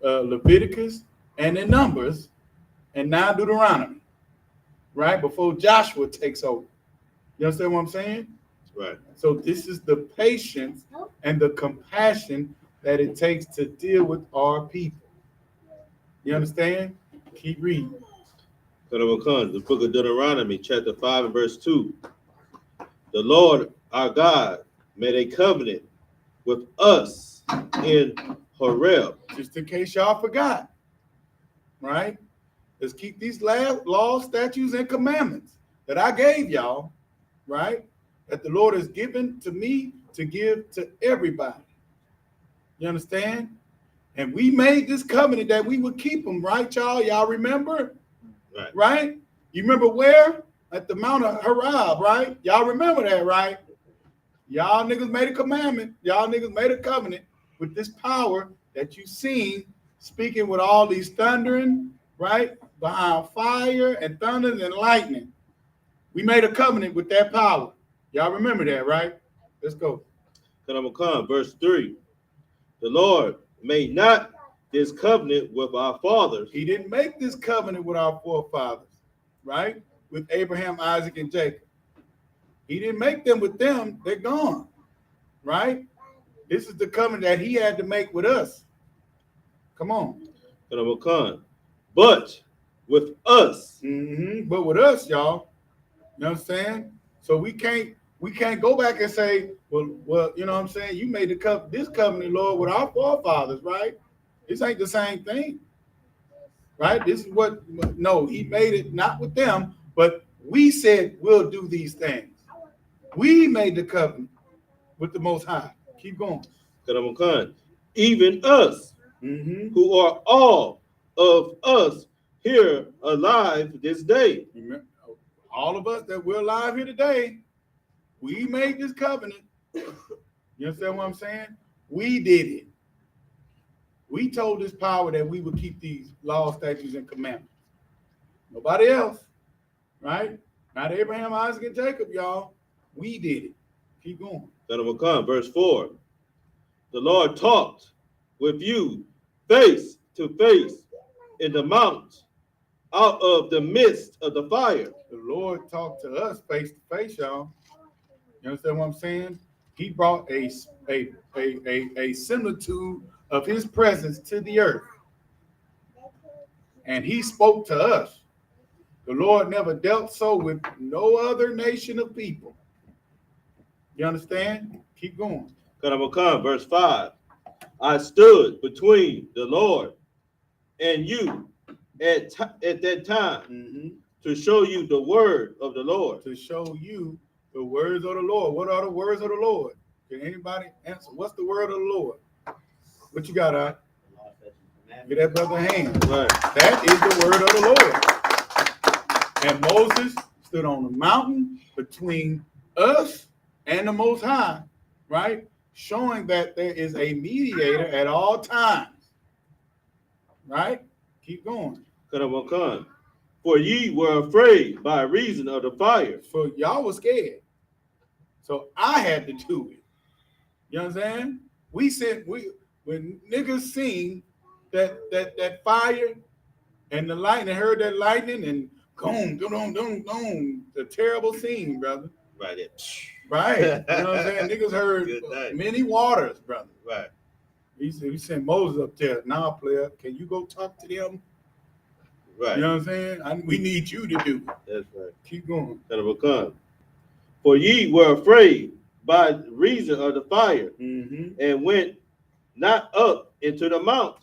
Leviticus and in Numbers, and now Deuteronomy. Right? Before Joshua takes over. You understand what I'm saying? Right. So this is the patience and the compassion that it takes to deal with our people. You understand? Keep reading. The book of Deuteronomy, chapter 5 and verse 2. The Lord our God made a covenant with us in Horeb. Just in case y'all forgot. Right? Let's keep these laws, statutes, and commandments that I gave y'all, right? That the Lord has given to me to give to everybody. You understand? And we made this covenant that we would keep them, right, y'all? Y'all remember? Right. Right? You remember where? At the Mount of Horeb, right? Y'all remember that, right? Y'all niggas made a commandment. Y'all niggas made a covenant with this power that you seen speaking with all these thundering, right? Behind fire and thunder and lightning. We made a covenant with that power. Y'all remember that, right? Let's go. Verse 3. The Lord made not this covenant with our fathers. He didn't make this covenant with our forefathers, right? With Abraham, Isaac, and Jacob. He didn't make them with them. They're gone, right? This is the covenant that he had to make with us. Come on. But with us. But with us, y'all. You know what I'm saying? So we can't go back and say, well, you know what I'm saying? You made this covenant, Lord, with our forefathers, right? This ain't the same thing, right? This is no, he made it not with them, but we said we'll do these things. We made the covenant with the Most High. Keep going. Even us, who are all of us here alive this day. All of us that we're alive here today, we made this covenant. You understand what I'm saying? We did it. We told this power that we would keep these laws, statutes, and commandments. Nobody else, right? Not Abraham, Isaac, and Jacob, y'all. We did it. Keep going. Verse 4. The Lord talked with you face to face in the mount, out of the midst of the fire. The Lord talked to us face to face, y'all. You understand what I'm saying? He brought a similitude of his presence to the earth. And he spoke to us. The Lord never dealt so with no other nation of people. You understand? Keep going. Verse 5. I stood between the Lord and you at that time Mm-hmm. to show you the word of the Lord. To show you the words of the Lord. What are the words of the Lord? Can anybody answer? What's the word of the Lord? What you got, I? Give that brother a hand. Right. That is the word of the Lord. And Moses stood on the mountain between us and the Most High, right? Showing that there is a mediator at all times, right? Keep going. For ye were afraid by reason of the fire. So y'all was scared. So I had to do it. You know what I'm saying? When niggas seen that fire and the lightning, heard that lightning and boom, boom, boom, boom, the terrible scene, brother. Right. Right. You know what I'm saying? Niggas heard many waters, brother. Right. He sent Moses up there. Now, player, can you go talk to them? Right. You know what I'm saying? We need you to do it. That's right. Keep going. For ye were afraid by reason of the fire, and went not up into the mount.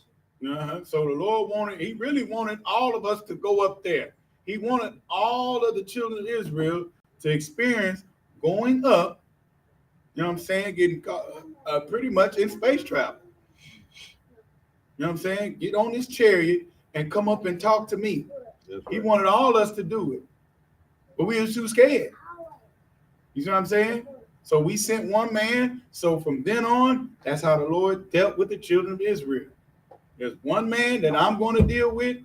So the Lord he really wanted all of us to go up there. He wanted all of the children of Israel to experience going up, you know what I'm saying, getting pretty much in space travel. You know what I'm saying? Get on this chariot and come up and talk to me. Right. He wanted all us to do it, but we were too scared. You see what I'm saying? So we sent one man. So from then on, that's how the Lord dealt with the children of Israel. There's one man that I'm going to deal with,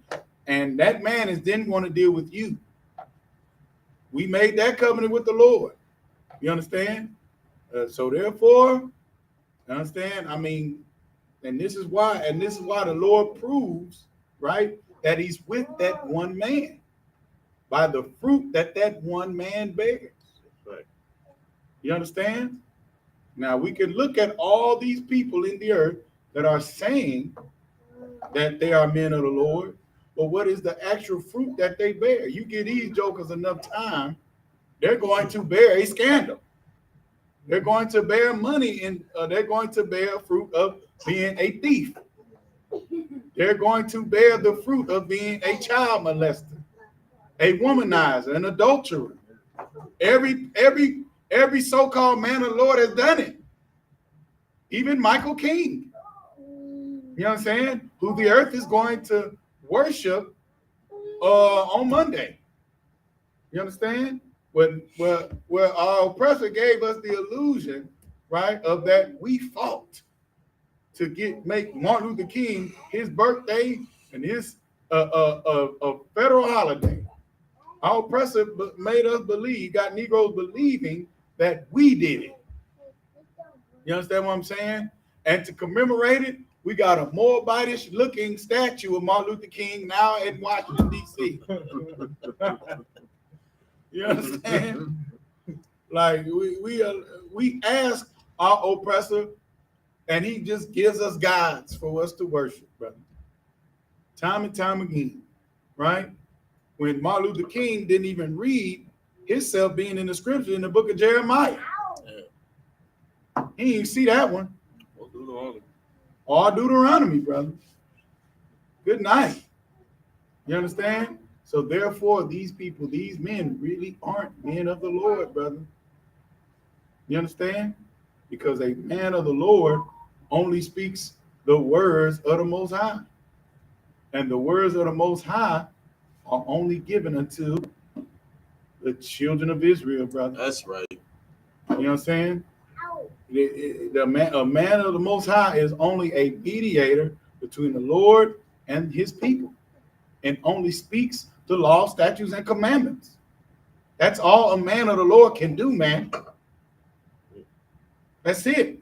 and that man is then going to deal with you. We made that covenant with the Lord. You understand? So therefore, you understand? I mean, and this is why the Lord proves, right, that he's with that one man by the fruit that one man bears. Right. You understand? Now we can look at all these people in the earth that are saying that they are men of the Lord, but what is the actual fruit that they bear? You give these jokers enough time, they're going to bear a scandal. They're going to bear money, and they're going to bear fruit of being a thief. They're going to bear the fruit of being a child molester, a womanizer, an adulterer. Every so-called man of the Lord has done it. Even Michael King. You know what I'm saying? Who the earth is going to worship on Monday. You understand? Where our oppressor gave us the illusion, right, of that we fought to make Martin Luther King his birthday and his a federal holiday. Our oppressor made us believe, got Negroes believing that we did it. You understand what I'm saying? And to commemorate it, we got a Moabitish looking statue of Martin Luther King now in Washington, D.C. You understand? Like we ask our oppressor, and he just gives us gods for us to worship, brother. Time and time again, right? When Martin Luther King didn't even read himself being in the scripture in the book of Jeremiah. He didn't see that one. Or Deuteronomy, brother. Good night. You understand? So therefore, these people, these men really aren't men of the Lord, brother. You understand? Because a man of the Lord only speaks the words of the Most High. And the words of the Most High are only given unto the children of Israel, brother. That's right. You know what I'm saying? A man of the Most High is only a mediator between the Lord and his people, and only speaks the law, statutes, and commandments. That's all a man of the Lord can do, man. That's it.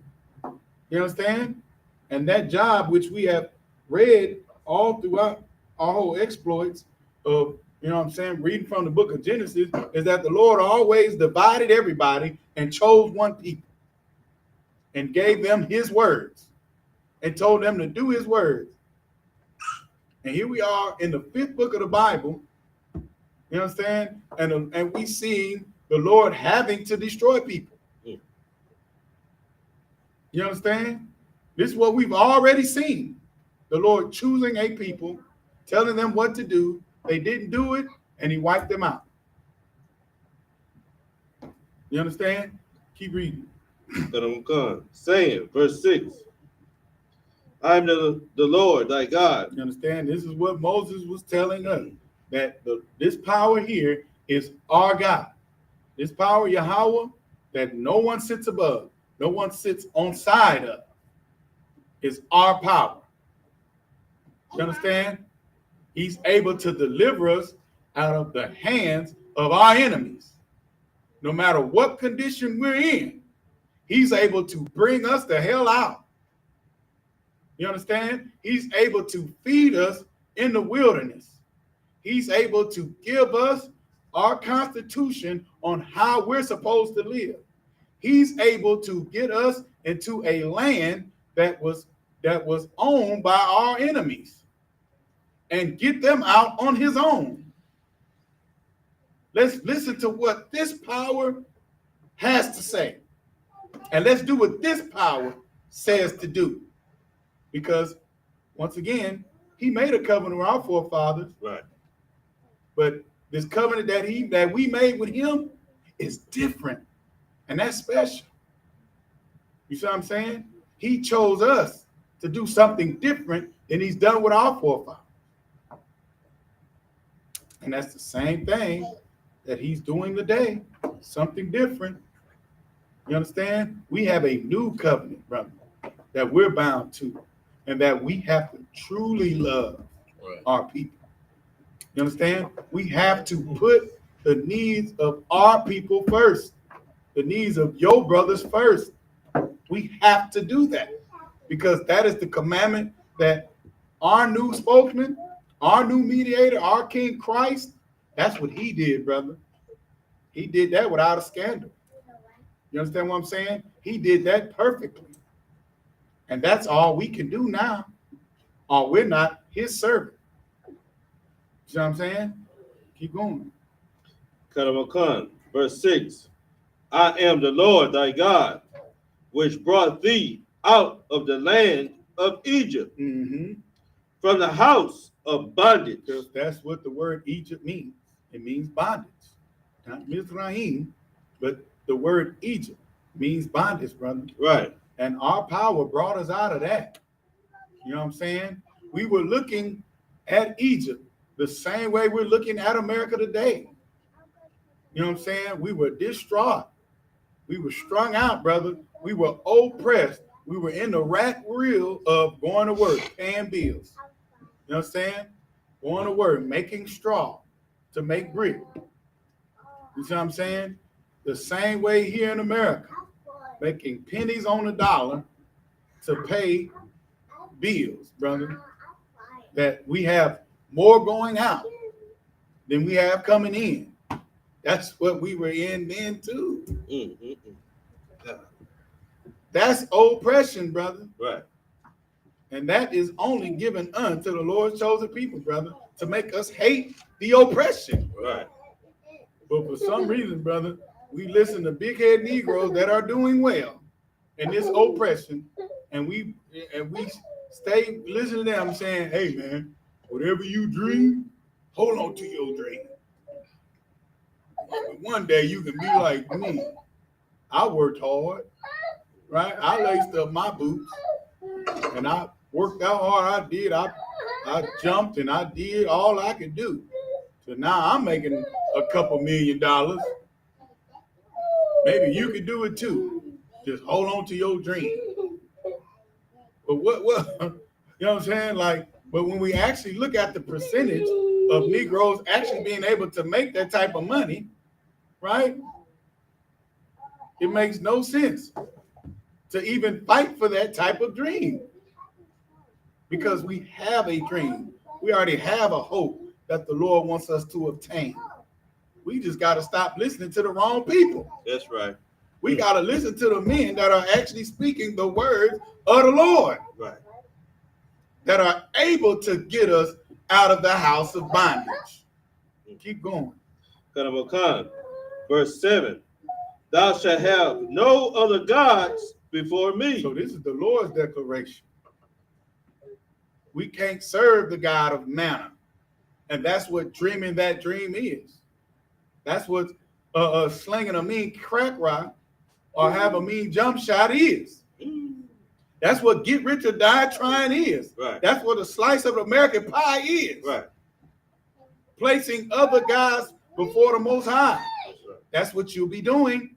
You understand? And that job, which we have read all throughout our whole exploits of, you know what I'm saying, reading from the book of Genesis, is that the Lord always divided everybody and chose one people and gave them his words and told them to do his words. And here we are in the 5th book of the Bible, you understand? And we see the Lord having to destroy people. You understand? This is what we've already seen. The Lord choosing a people, telling them what to do. They didn't do it, and he wiped them out. You understand? Keep reading. Saying, verse 6, I am the Lord thy God. You understand? This is what Moses was telling us, that this power here is our God. This power, Yahweh, that no one sits above, no one sits on side of, is our power. You understand? He's able to deliver us out of the hands of our enemies. No matter what condition we're in, he's able to bring us the hell out. You understand? He's able to feed us in the wilderness. He's able to give us our constitution on how we're supposed to live. He's able to get us into a land that was owned by our enemies and get them out on his own. Let's listen to what this power has to say. And let's do what this power says to do. Because, once again, he made a covenant with our forefathers. Right. But this covenant that we made with him is different. And that's special. You see what I'm saying? He chose us to do something different than he's done with our forefathers. And that's the same thing that he's doing today. Something different. You understand? We have a new covenant, brother, that we're bound to, and that we have to truly love our people. You understand? We have to put the needs of our people first, the needs of your brothers first. We have to do that because that is the commandment that our new spokesman, our new mediator, our King Christ, that's what he did, brother. He did that without a scandal. You understand what I'm saying? He did that perfectly. And that's all we can do now, or we're not his servant. You know what I'm saying? Keep going. Verse 6, I am the Lord thy God, which brought thee out of the land of Egypt, from the house of bondage. Because that's what the word Egypt means. It means bondage. Not Mizraim, but the word Egypt means bondage, brother. Right. And our power brought us out of that. You know what I'm saying? We were looking at Egypt the same way we're looking at America today. You know what I'm saying? We were distraught. We were strung out, brother. We were oppressed. We were in the rat reel of going to work, paying bills. You know what I'm saying? Going to work, making straw to make brick. You see what I'm saying? The same way here in America, making pennies on the dollar to pay bills, brother. That we have more going out than we have coming in. That's what we were in then too. That's oppression, brother. Right. And that is only given unto the Lord's chosen people, brother, to make us hate the oppression. Right. But for some reason, brother, we listen to big head Negroes that are doing well in this oppression, and we stay listening to them saying, hey man, whatever you dream, hold on to your dream. One day you can be like me. I worked hard, right? I laced up my boots and I worked out hard. I jumped and I did all I could do. So now I'm making a couple $1 million. Maybe you could do it too. Just hold on to your dream. But what you know what I'm saying? Like, but when we actually look at the percentage of Negroes actually being able to make that type of money, right? It makes no sense to even fight for that type of dream. Because we have a dream. We already have a hope that the Lord wants us to obtain. We just got to stop listening to the wrong people. That's right. We got to listen to the men that are actually speaking the words of the Lord. Right. That are able to get us out of the house of bondage. Keep going. Verse 7, thou shalt have no other gods before me. So this is the Lord's declaration. We can't serve the God of manna. And that's what dreaming that dream is. That's what slinging a mean crack rock or have a mean jump shot is. That's what get rich or die trying is. Right. That's what a slice of American pie is. Right. Placing other guys before the Most High. That's what you'll be doing.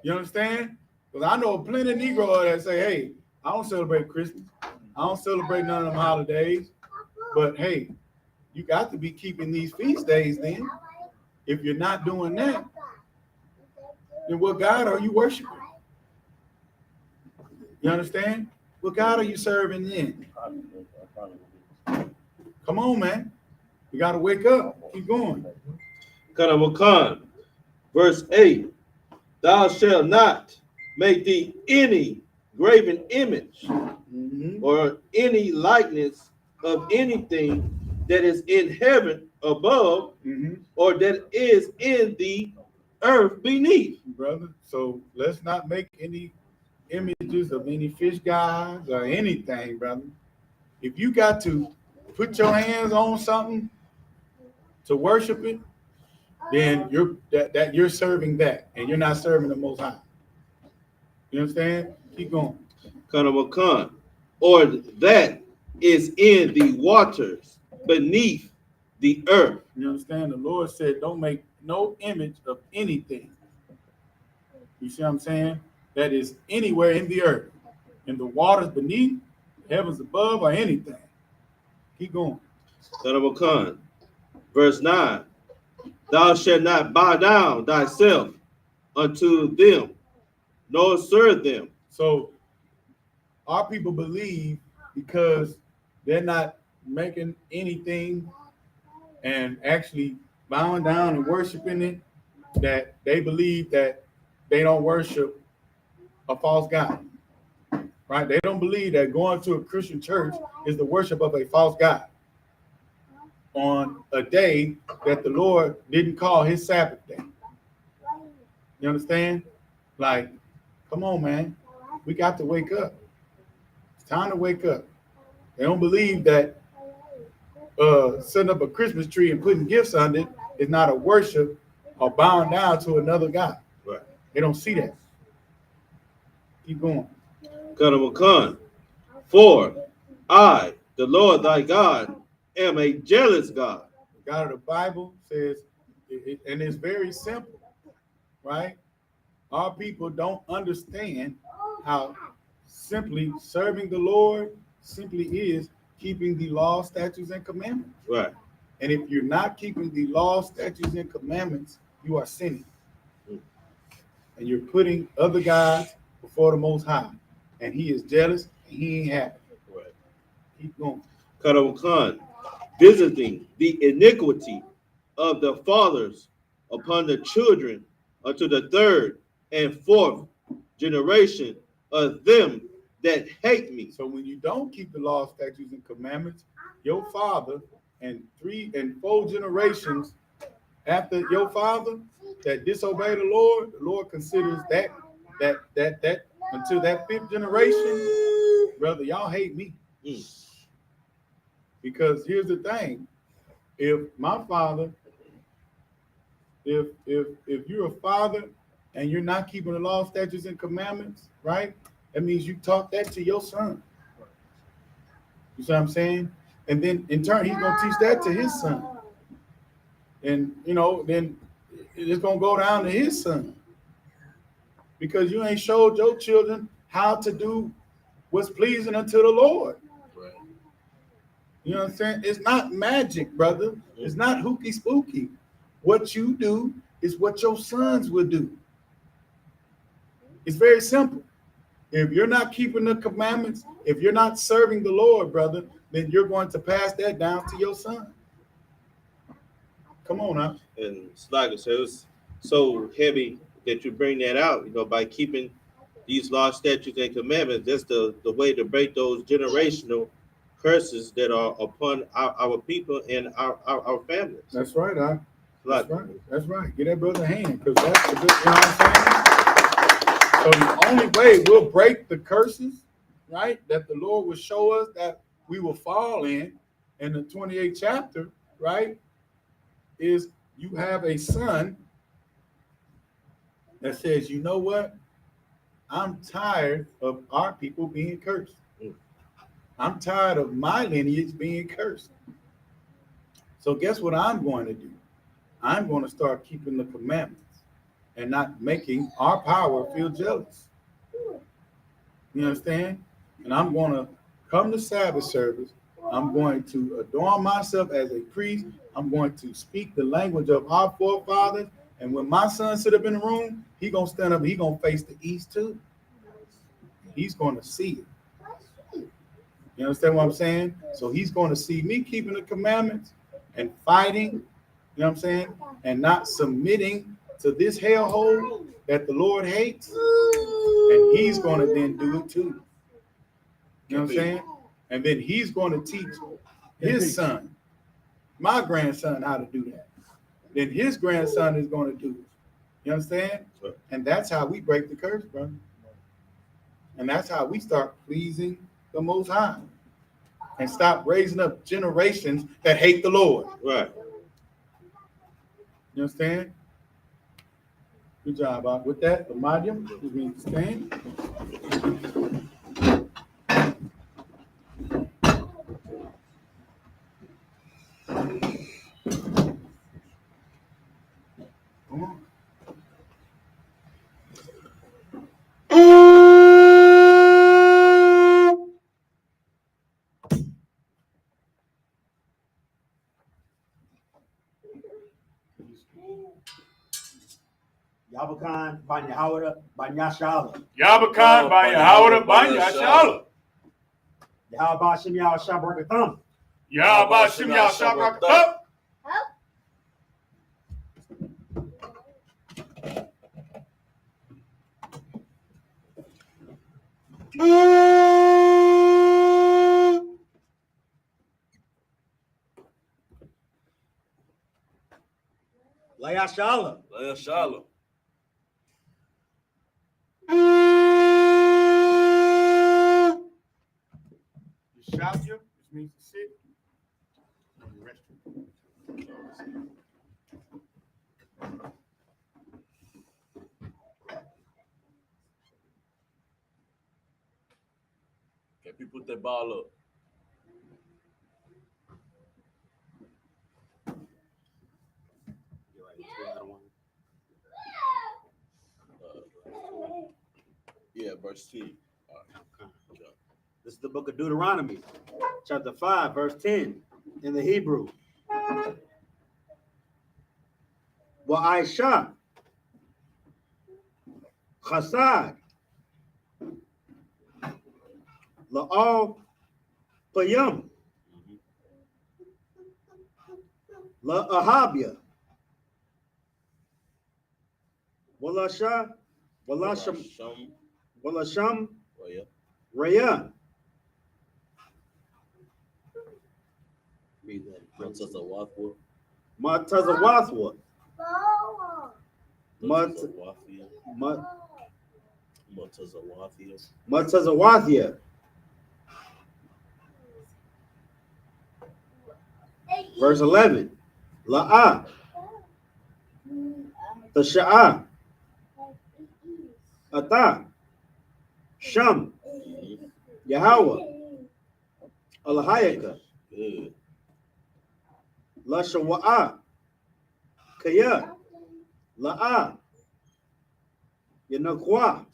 You understand? Because I know plenty of Negroes that say, hey, I don't celebrate Christmas. I don't celebrate none of them holidays. But hey, you got to be keeping these feast days then. If you're not doing that, then what God are you worshiping? You understand? What God are you serving then? Come on, man. We got to wake up. Keep going. Kanawakan, verse 8. Thou shalt not make thee any graven image or any likeness of anything that is in heaven above or that is in the earth beneath. Brother, so let's not make any images of any fish gods or anything, brother. If you got to put your hands on something to worship it, then you're serving that, and you're not serving the Most High. You understand? Keep going. Kanawakan, or that is in the waters beneath the earth. You understand? The Lord said, don't make no image of anything. You see what I'm saying? That is anywhere in the earth, in the waters beneath, heavens above, or anything. Keep going. Kanawakan, verse 9. Thou shalt not bow down thyself unto them, nor serve them. So our people believe because they're not making anything and actually bowing down and worshiping it, that they believe that they don't worship a false god, right? They don't believe that going to a Christian church is the worship of a false god on a day that the Lord didn't call his Sabbath day. You understand? Like, come on, man. We got to wake up. It's time to wake up. They don't believe that setting up a Christmas tree and putting gifts on it is not a worship or bowing down to another God. Right. They don't see that. Keep going. Kanawakan, for I, the Lord thy God, am a jealous God. The God of the Bible says, and it's very simple, right? Our people don't understand how simply serving the Lord simply is keeping the law, statutes, and commandments. Right. And if you're not keeping the law, statutes, and commandments, you are sinning. And you're putting other gods before the Most High. And he is jealous, and he ain't happy. Right. Keep going. Kanawakan, visiting the iniquity of the fathers upon the children unto the third and fourth generation of them that hate me. So when you don't keep the law, statutes, and commandments, your father and 3 and 4 generations after your father that disobey the Lord considers that until that 5th generation, brother, y'all hate me. Because here's the thing. If my father, if you're a father and you're not keeping the law, statutes, and commandments, right? That means you taught that to your son. You see what I'm saying? And then in turn, he's going to teach that to his son. And, then it's going to go down to his son. Because you ain't showed your children how to do what's pleasing unto the Lord. Right. You know what I'm saying? It's not magic, brother. It's not hooky spooky. What you do is what your sons will do. It's very simple. If you're not keeping the commandments, if you're not serving the Lord, brother, then you're going to pass that down to your son. Come on now. And it's like I said, it's so heavy that you bring that out, by keeping these laws, statutes, and commandments. That's the way to break those generational curses that are upon our people and our families. That's right, Like, That's right. Get that brother a hand, because that's the good, you know what I'm saying? So the only way we'll break the curses, right, that the Lord will show us that we will fall in the 28th chapter, right, is you have a son that says, you know what? I'm tired of our people being cursed. I'm tired of my lineage being cursed. So guess what I'm going to do? I'm going to start keeping the commandments and not making our power feel jealous. You understand? And I'm going to come to Sabbath service. I'm going to adorn myself as a priest. I'm going to speak the language of our forefathers. And when my son sit up in the room, he going to stand up. He going to face the east too. He's going to see it. You understand what I'm saying? So he's going to see me keeping the commandments and fighting, you know what I'm saying? And not submitting to this hellhole that the Lord hates. And he's going to then do it too. You know what I'm saying? And then he's going to teach his son, my grandson, how to do that. Then his grandson is going to do it. You understand? And that's how we break the curse, brother. And that's how we start pleasing the Most High and stop raising up generations that hate the Lord. Right. You understand? Good job, Bob. With that, the medium, which means stand. Come on. Yabakan, Banya Howard, Banya Shala. Yabakan, by Yahawah, by Yashala. Yahabashim Yah Shabrakatham. Yahbashim Yashabrak. Laya Shala. SHALAM. Yeshavia, which means to sit. Can people put that ball up? Yeah, verse 10. All right. Okay. This is the book of Deuteronomy, chapter 5, verse 10 in the Hebrew. I.S.U.P.K, Chasad, La'al Payam, La'ahabya, Walasham, Walasham, Raya. Read that. Matazawathwa. Matazawathia. Verse 11. La'a. Tasha'a. Ata. Sham. Yahweh. Alahayaka. Good. Lashawa'a. Kaya. La'a. Yanakwa.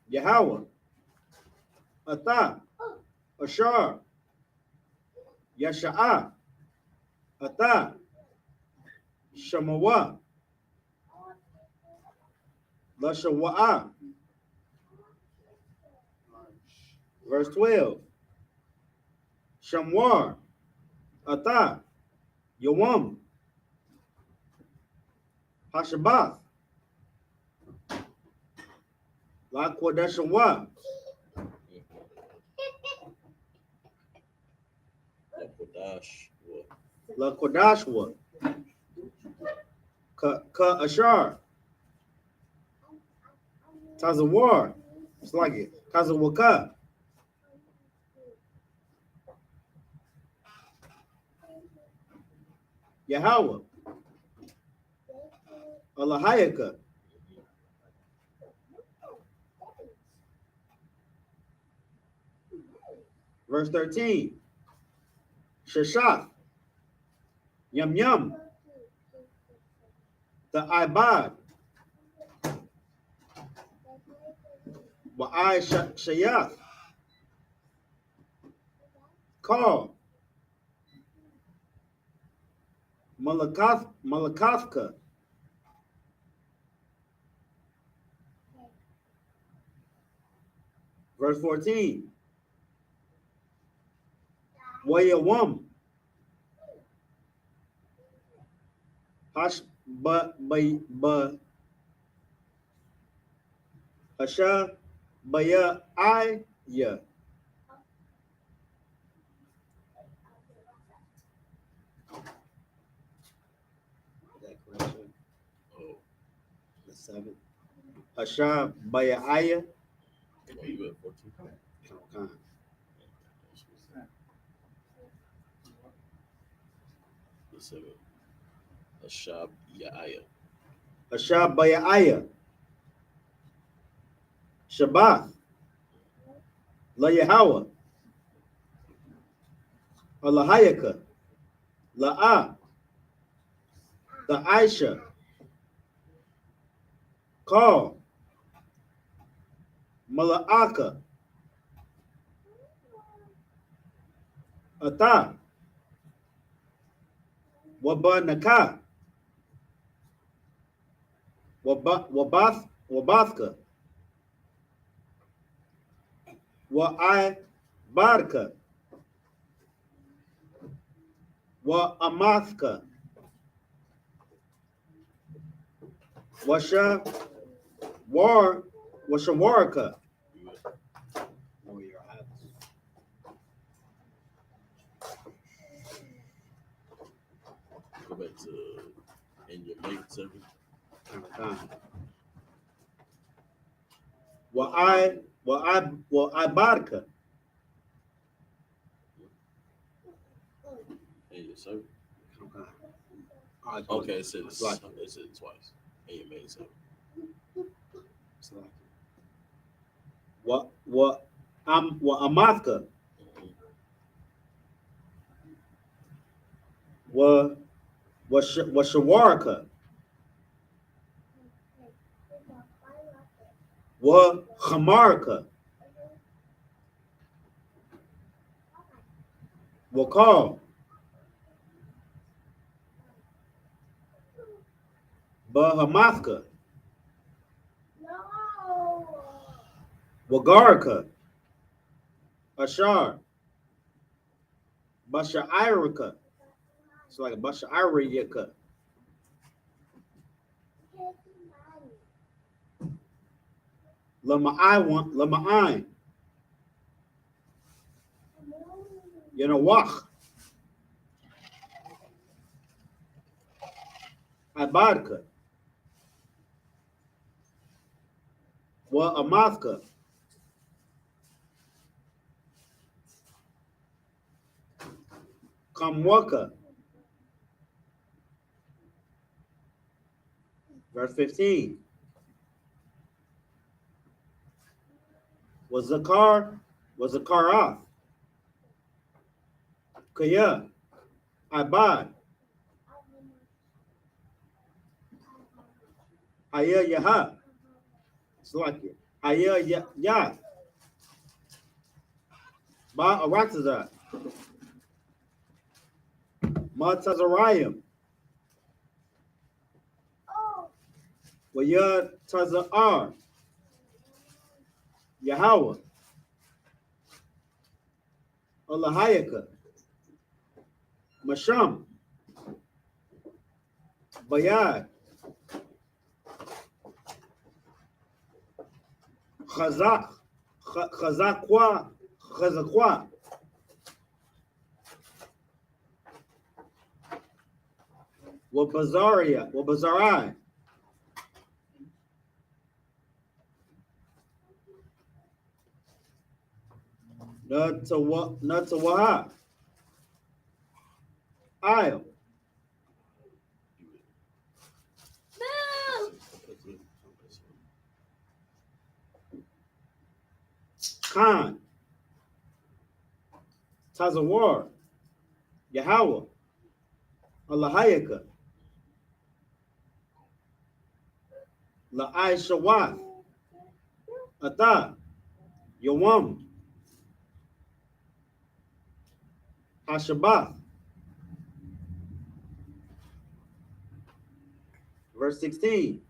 Yahweh. Ata. Ashar. Yasha'a. Ata. Shamawa. Lashawa'a. Verse 12. Shamwar. Ata. Yawam. Hashabath. La Quadashawa. La Quadashwa. Ka Ashar. Tazawar. It's like it. Tazawaka. Yahweh. Allahayaka. Verse 13. Shashak. Yum Yum. The Ibad. Wa'ai Shayaf. Call. Malakathka. Verse 14. Wayawam. Hash ba Hasha Baya I ya. That correction? Oh, The 7th. Hasha Baya Aya. oh, you at 14? Okay. The 7th. Ashab Ya'aya. Hasha Baya Aya. Shabbath. La Yahweh. Allahayaka. La'ah. The Aisha. Call. Mala'aka. Ata. Wabanaka. Wabathka. Wa'ai Barka. Wa'amathka. Washawarka. Oh, your eyes. Go back to in your mate 7. Wa'ai In your 7. Okay. Okay, it said It's like it twice. In your mate 7. Wa'amathka. Washawarka. Chamarka. Wakal. Bahamathka. Wagarka. Ashar. Bashairaka. It's like a Bashairaka. Lama'ai. Yanawach. Ibadka. Amathka. Kamwaka. Verse 15. Was Zakarath. Kaya. Ibad. Haya Yaha. It's like it. Haya Yah. Ba Aratazah. Matazarayim. Waya Tazar. Yahweh. Allahayaka. Masham. Bayad. Chazakwa. Wabazarai. Natawaha. Isle. Khan. Tazawar. Yahweh. Allahayaka. La'ai Shawath. Ata. Yawam. Hashabath. Verse 16.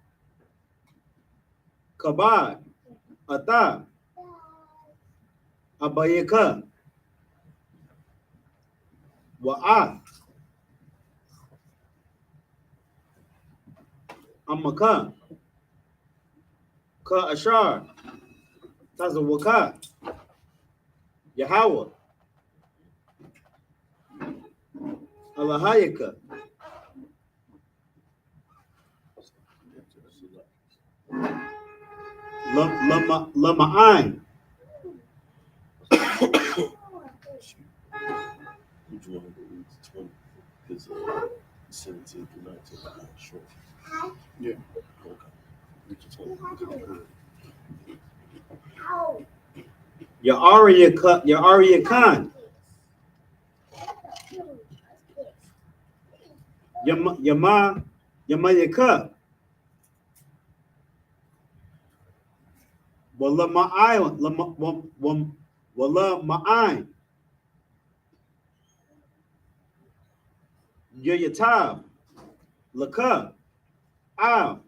Kabad. Ata. Abayaka. Wa'ath. Amaka. Ka Ashar. Tazawaka. Yahweh. Allahayaka. Lama'ain. Which one of these 20? Because 17 through 19 are kind of short. Yeah. Okay. Which is 20? Ya'ariya Khan. Yamayaka. Wala ma'ain. Yayatab. Laka. Al.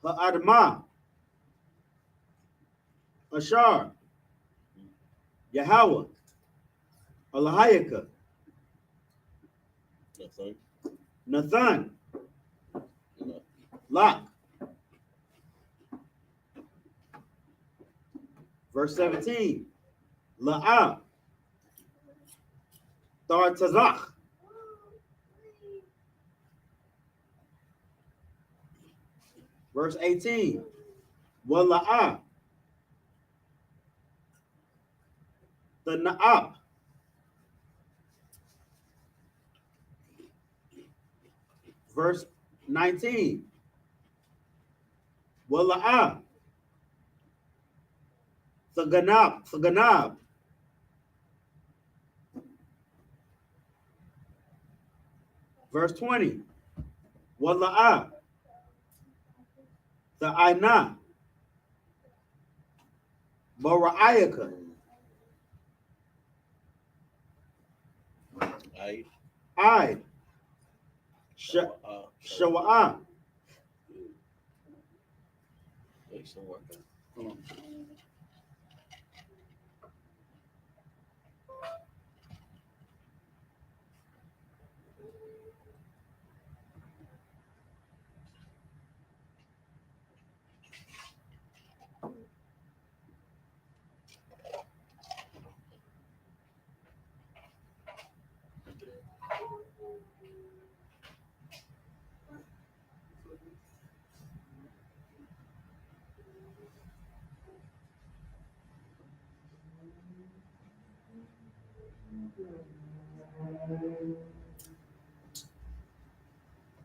Ha'adma. Ashar. Yahweh. Allahayaka. Nothing. Nathan. No. Lot. Verse 17. La'ah. Thartazach. Verse 18. Wala'ah. The Na'ab. Verse 19. Wala'ah. The Ganab. Verse 20. Wala'ah. The Aina. Mora'ayaka. I. Shawa'ah.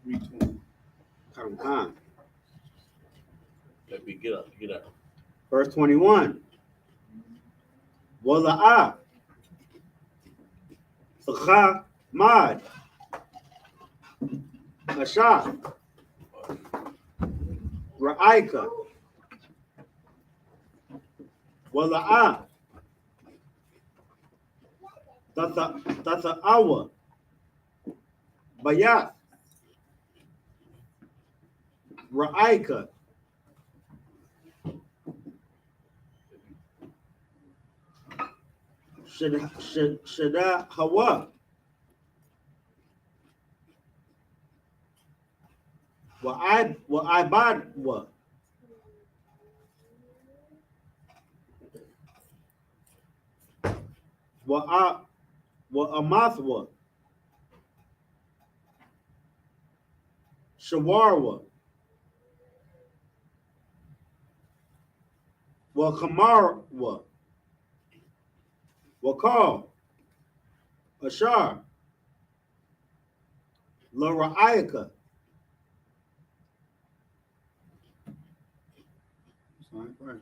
Read 20. Khan. Let me get up. Verse 21. Wala'ah. Sakha Mad. Ashah. Ra'aika. Wala'ah. Tata'awa. Bayath. Ra'aika. Shada Hawa. Wa'ibad wa. Wa'amathwa. Shawarwa. Wakal, Ashar, Loraica. Sign Christ.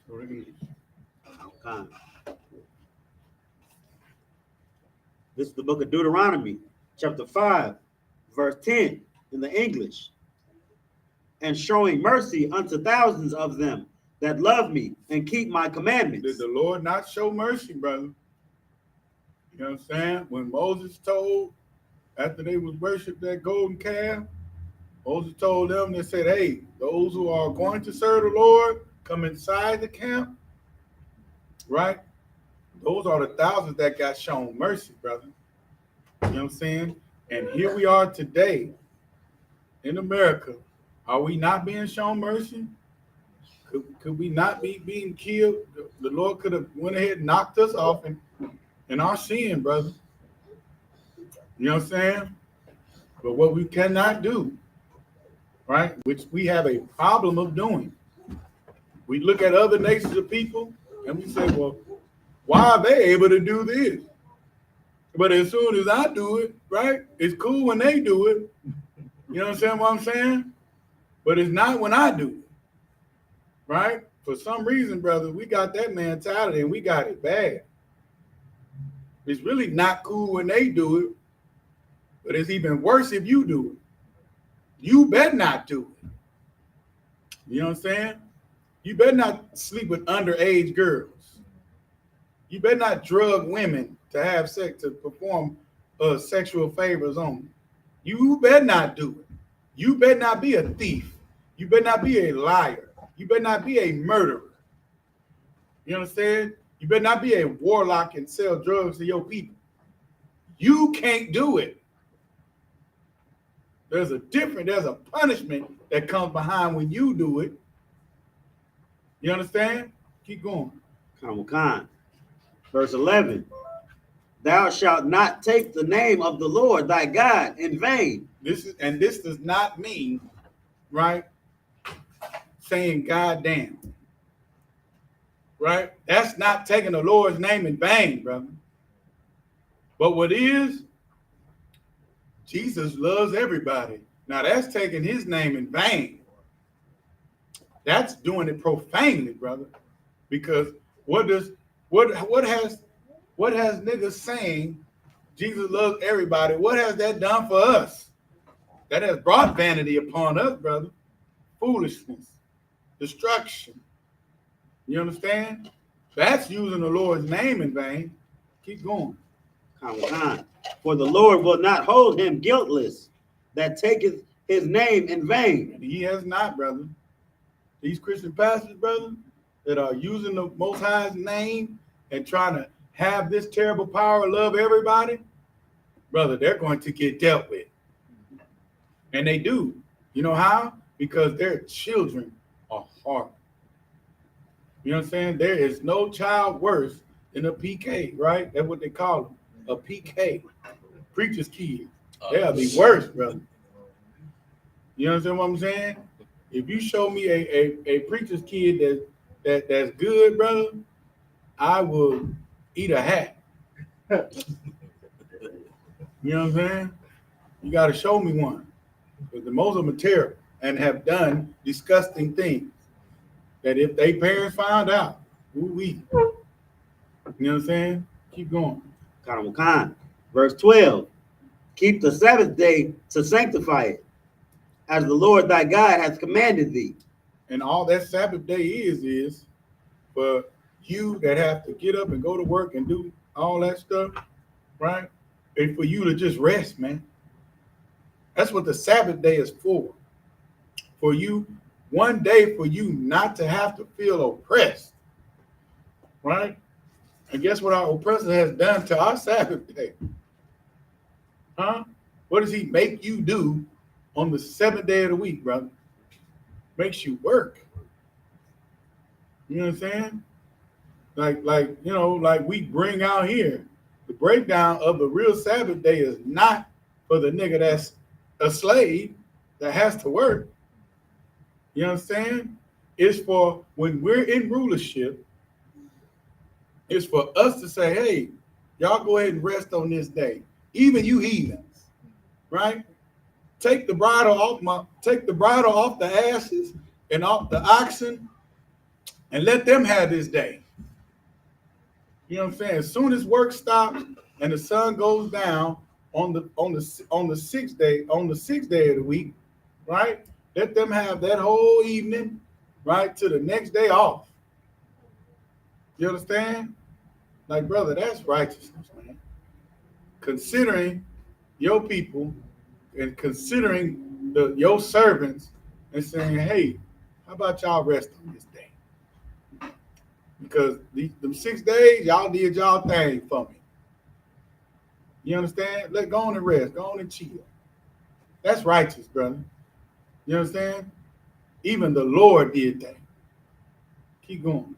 So English. Okay. This is the book of Deuteronomy, chapter 5, verse 10 in the English. And showing mercy unto thousands of them that love me and keep my commandments. Did the Lord not show mercy, brother? You know what I'm saying? When Moses told, after they was worshiped that golden calf, Moses told them, they said, hey, those who are going to serve the Lord, come inside the camp, right? Those are the thousands that got shown mercy, brother. You know what I'm saying? And here we are today in America. Are we not being shown mercy? Could we not be being killed? The Lord could have went ahead and knocked us off in our sin, brother. You know what I'm saying? But what we cannot do, right, which we have a problem of doing, we look at other nations of people and we say, well, why are they able to do this? But as soon as I do it, right, it's cool when they do it. You know what I'm saying? But it's not when I do it, right? For some reason, brother, we got that mentality and we got it bad. It's really not cool when they do it, but it's even worse if you do it. You better not do it. You know what I'm saying? You better not sleep with underage girls. You better not drug women to have sex, to perform sexual favors on them. You better not do it. You better not be a thief. You better not be a liar. You better not be a murderer. You understand? You better not be a warlock and sell drugs to your people. You can't do it. There's a punishment that comes behind when you do it. You understand? Keep going. Khan. Verse 11. Thou shalt not take the name of the Lord thy God in vain. This does not mean, right, saying God damn. Right? That's not taking the Lord's name in vain, brother. But what is, Jesus loves everybody. Now that's taking his name in vain. That's doing it profanely, brother. Because what has niggas saying Jesus loves everybody? What has that done for us? That has brought vanity upon us, brother. Foolishness, destruction. You understand? That's using the Lord's name in vain. Keep going. For the Lord will not hold him guiltless that taketh his name in vain. And he has not, brother. These Christian pastors, brother, that are using the Most High's name and trying to have this terrible power to love everybody, brother, they're going to get dealt with. And they do. You know how? Because their children are hard. You know what I'm saying? There is no child worse than a PK, right? That's what they call them, a PK, preacher's kid. They'll be worse, brother. You understand what I'm saying? If you show me a preacher's kid that's good, brother, I will eat a hat. You know what I'm saying? You got to show me one. Because the most of them are terrible and have done disgusting things that if they parents found out, ooh-wee. You know what I'm saying? Keep going. Verse 12. Keep the Sabbath day to sanctify it, as the Lord thy God hath commanded thee. And all that Sabbath day is for you that have to get up and go to work and do all that stuff, right? And for you to just rest, man. That's what the Sabbath day is for. For you, one day for you not to have to feel oppressed, right? And guess what our oppressor has done to our Sabbath day? Huh? What does he make you do on the seventh day of the week, brother? Makes you work. You know what I'm saying? Like we bring out here, the breakdown of the real Sabbath day is not for the nigga that's a slave that has to work. You know what I'm saying? It's for when we're in rulership, it's for us to say, hey, y'all go ahead and rest on this day. Even you heathens, right? Take the bridle off the asses and off the oxen and let them have this day. You know what I'm saying? As soon as work stops and the sun goes down on the sixth day of the week, right? Let them have that whole evening, right, to the next day off. You understand? Like, brother, that's righteousness, man. Considering your people and considering your servants and saying, hey, how about y'all rest on this day? Because them 6 days, y'all did y'all thing for me. You understand? Let go on and rest. Go on and chill. That's righteous, brother. You understand? Even the Lord did that. Keep going.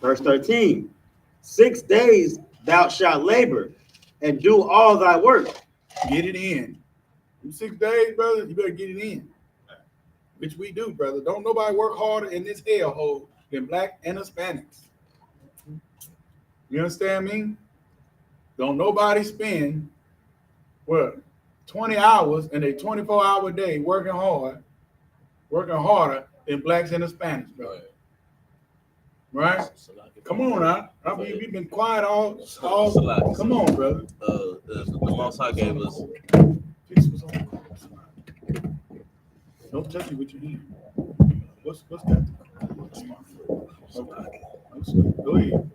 Verse 13. 6 days thou shalt labor and do all thy work. Get it in. Them 6 days, brother, you better get it in. Which we do, brother. Don't nobody work harder in this hellhole than black and Hispanics. You understand me? Don't nobody spend, 20 hours in a 24-hour day working harder than blacks and Hispanics, brother. Right? Come on now. I mean, we've been quiet all. Come on, brother. The Most High gave us. Don't touch it with your hand. What's that? Go ahead.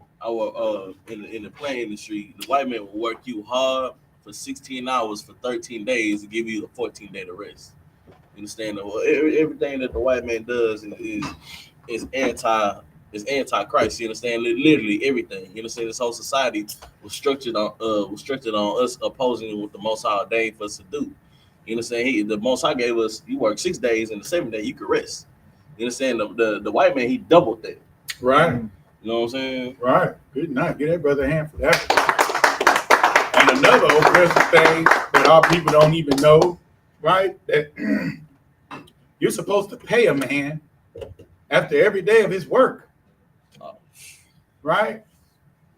In the playing industry, the white man will work you hard for 16 hours for 13 days to give you a 14-day to rest. You understand? Everything that the white man does is anti-Christ. You understand? Literally everything. You understand? This whole society was structured on us opposing what the Most High ordained for us to do. You understand? The Most High gave us, you work 6 days, and the 7th day you could rest. You understand? The white man, he doubled that. Right. You know what I'm saying? Right. Good night. Give that brother a hand for that. And another oppressive thing that our people don't even know, right? That you're supposed to pay a man after every day of his work. Right?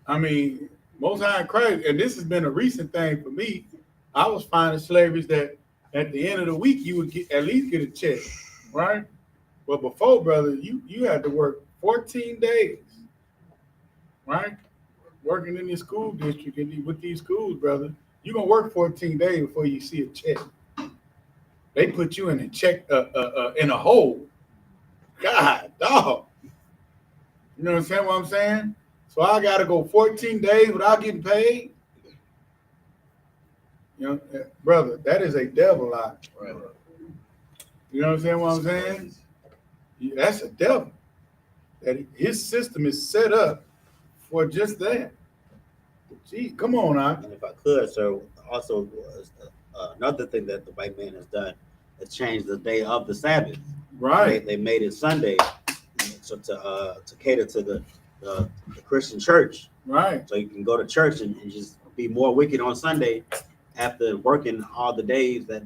I mean, Most High in Christ, and this has been a recent thing for me. I was finding slaveries that at the end of the week you would at least get a check, right? But before, brother, you had to work 14 days, right? Working in the school district and with these schools, brother, you're gonna work 14 days before you see a check. They put you in a check in a hole. God, dog. You know what I'm saying? So I gotta go 14 days without getting paid. You know, brother, that is a devil out. Right. You know what I'm saying? That's a devil. That his system is set up for just that. Gee, come on now. And if I could, sir, also another thing that the white man has done is change the day of the Sabbath. Right. They made it Sunday, so to cater to the Christian church. Right. So you can go to church and just be more wicked on Sunday after working all the days that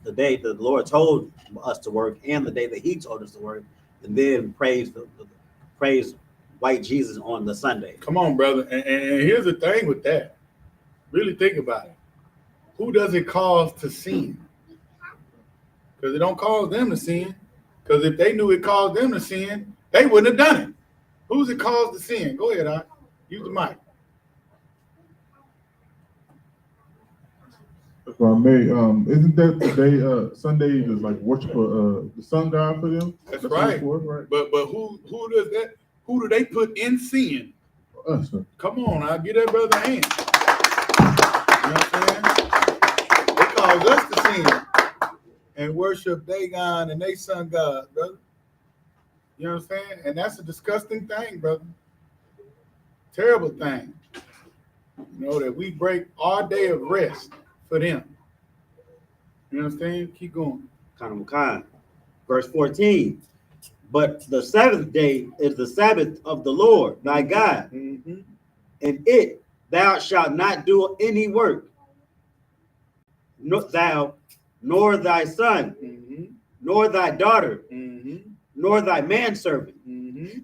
the day that the Lord told us to work and the day that He told us to work, and then praise white Jesus on the Sunday. Come on, brother. And here's the thing with that. Really think about it. Who does it cause to sin? Because it don't cause them to sin. Because if they knew it caused them to sin, they wouldn't have done it. Who's it caused to sin? Go ahead, I use the mic. If I may, isn't that the day Sunday is like worship the sun god for them? That's right. Right. But who does that? Who do they put in sin? Us. Sir. Come on, I'll give that brother a hand. You know what I'm saying? They cause us to sin and worship Dagon and they sun God, brother. You know what I'm saying? And that's a disgusting thing, brother. Terrible thing. You know, that we break our day of rest for them. You understand? Keep going. Verse 14. But the seventh day is the Sabbath of the Lord thy God. Mm-hmm. In it thou shalt not do any work, thou, nor thy son, Mm-hmm. nor thy daughter, Mm-hmm. nor thy manservant, Mm-hmm.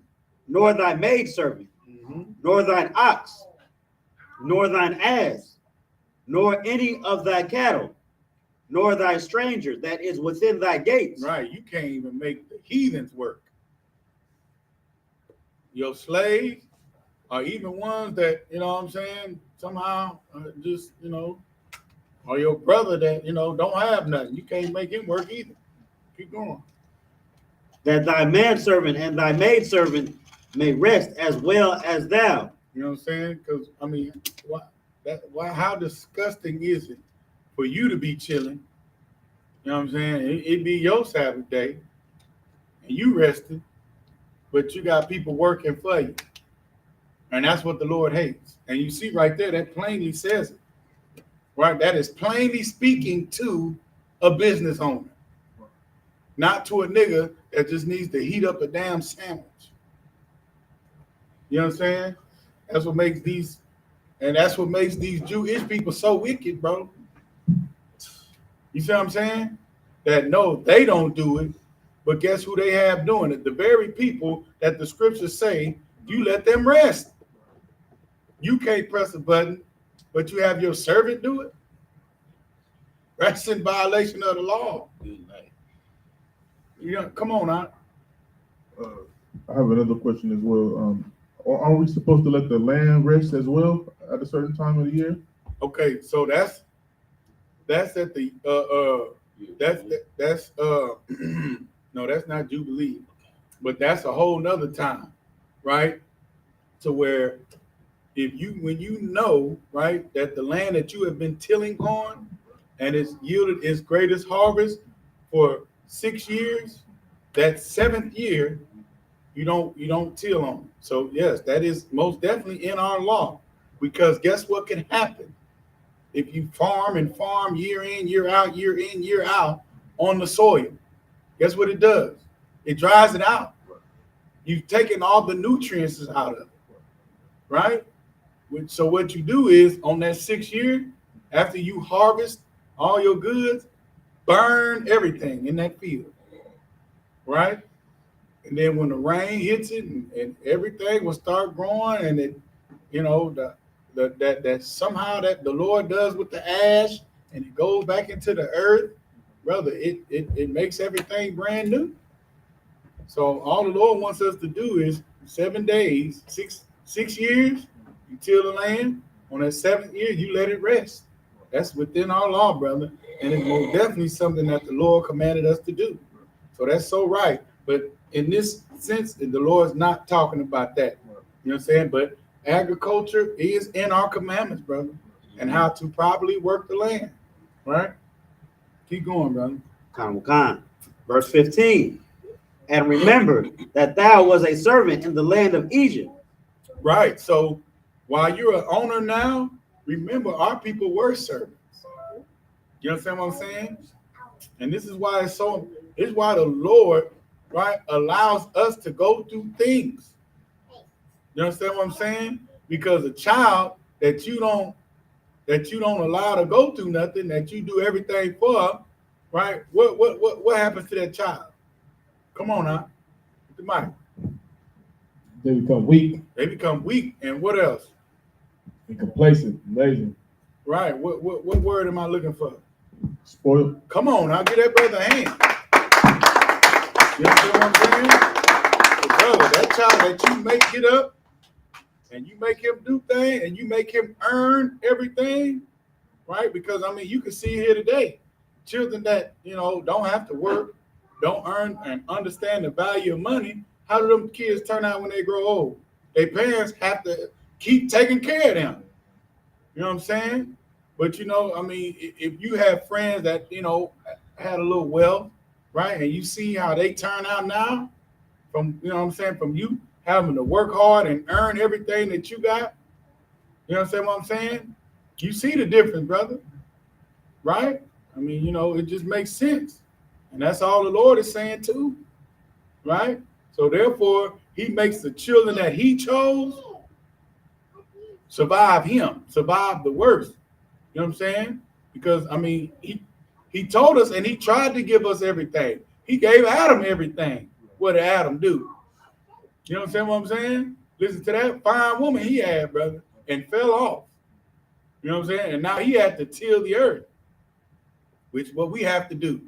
nor thy maidservant, Mm-hmm. nor thine ox, nor thine ass, nor any of thy cattle, nor thy stranger that is within thy gates. Right. You can't even make the heathens work. Your slaves, or even ones that, you know what I'm saying, somehow just, you know, or your brother that, you know, don't have nothing. You can't make him work either. Keep going. That thy manservant and thy maidservant may rest as well as thou. You know what I'm saying? Because, I mean, how disgusting is it for you to be chilling? You know what I'm saying? It be your Sabbath day, and you rested, but you got people working for you. And that's what the Lord hates. And you see right there, that plainly says it. Right? That is plainly speaking to a business owner, not to a nigga that just needs to heat up a damn sandwich. You know what I'm saying? That's what makes these Jewish people so wicked, bro. You see what I'm saying? That no, they don't do it, but guess who they have doing it? The very people that the scriptures say you let them rest. You can't press a button, but you have your servant do it. That's in violation of the law. Good night. You know, come on now. I have another question as well. Are we supposed to let the land rest as well at a certain time of the year? Okay, so that's at the that's no, that's not Jubilee, but that's a whole nother time, right? To where when you know, right, that the land that you have been tilling on and it's yielded its greatest harvest for 6 years, that 7th year you don't till on. So yes, that is most definitely in our law, because guess what can happen if you farm year in, year out, year in, year out on the soil? Guess what it does? It dries it out. You've taken all the nutrients out of it, right? So what you do is on that 6th year, after you harvest all your goods, burn everything in that field, right? And then when the rain hits it and everything will start growing, and it, you know, that somehow that the Lord does with the ash and it goes back into the earth, brother, it makes everything brand new. So all the Lord wants us to do is 7 days, six years, you till the land. On that 7th year, you let it rest. That's within our law, brother. And it's most definitely something that the Lord commanded us to do. So that's so right. But in this sense, the Lord's not talking about that. You know what I'm saying? But agriculture is in our commandments, brother, and how to properly work the land, right? Keep going, brother. Khan. Verse 15. And remember that thou was a servant in the land of Egypt. Right. So while you're an owner now, remember our people were servants. You understand what I'm saying? And this is why why the Lord, right, allows us to go through things. You understand what I'm saying? Because a child that you don't allow to go through nothing, that you do everything for, right? What happens to that child? Come on now. The mic. They become weak They become weak. And what else? and complacent, lazy, Right. What word am I looking for? spoiled. Come on, I'll give that brother a hand. You understand what I'm saying? So brother, that child that you make get up and you make him do things and you make him earn everything, right? Because I mean, you can see here today, children that, you know, don't have to work, don't earn and understand the value of money. How do them kids turn out when they grow old? Their parents have to keep taking care of them. You know what I'm saying? But, you know, I mean, if you have friends that, you know, had a little wealth, right, and you see how they turn out now from, you know what I'm saying, from you having to work hard and earn everything that you got, you understand what I'm saying? You see the difference, brother, right? I mean, you know, it just makes sense. And that's all the Lord is saying too, right? So therefore, he makes the children that he chose survive the worst. You know what I'm saying? Because, I mean, he told us and he tried to give us everything. He gave Adam everything. what did Adam do? You understand what I'm saying? Listen to that fine woman he had, brother, and fell off. You know what I'm saying? And now he had to till the earth, which is what we have to do.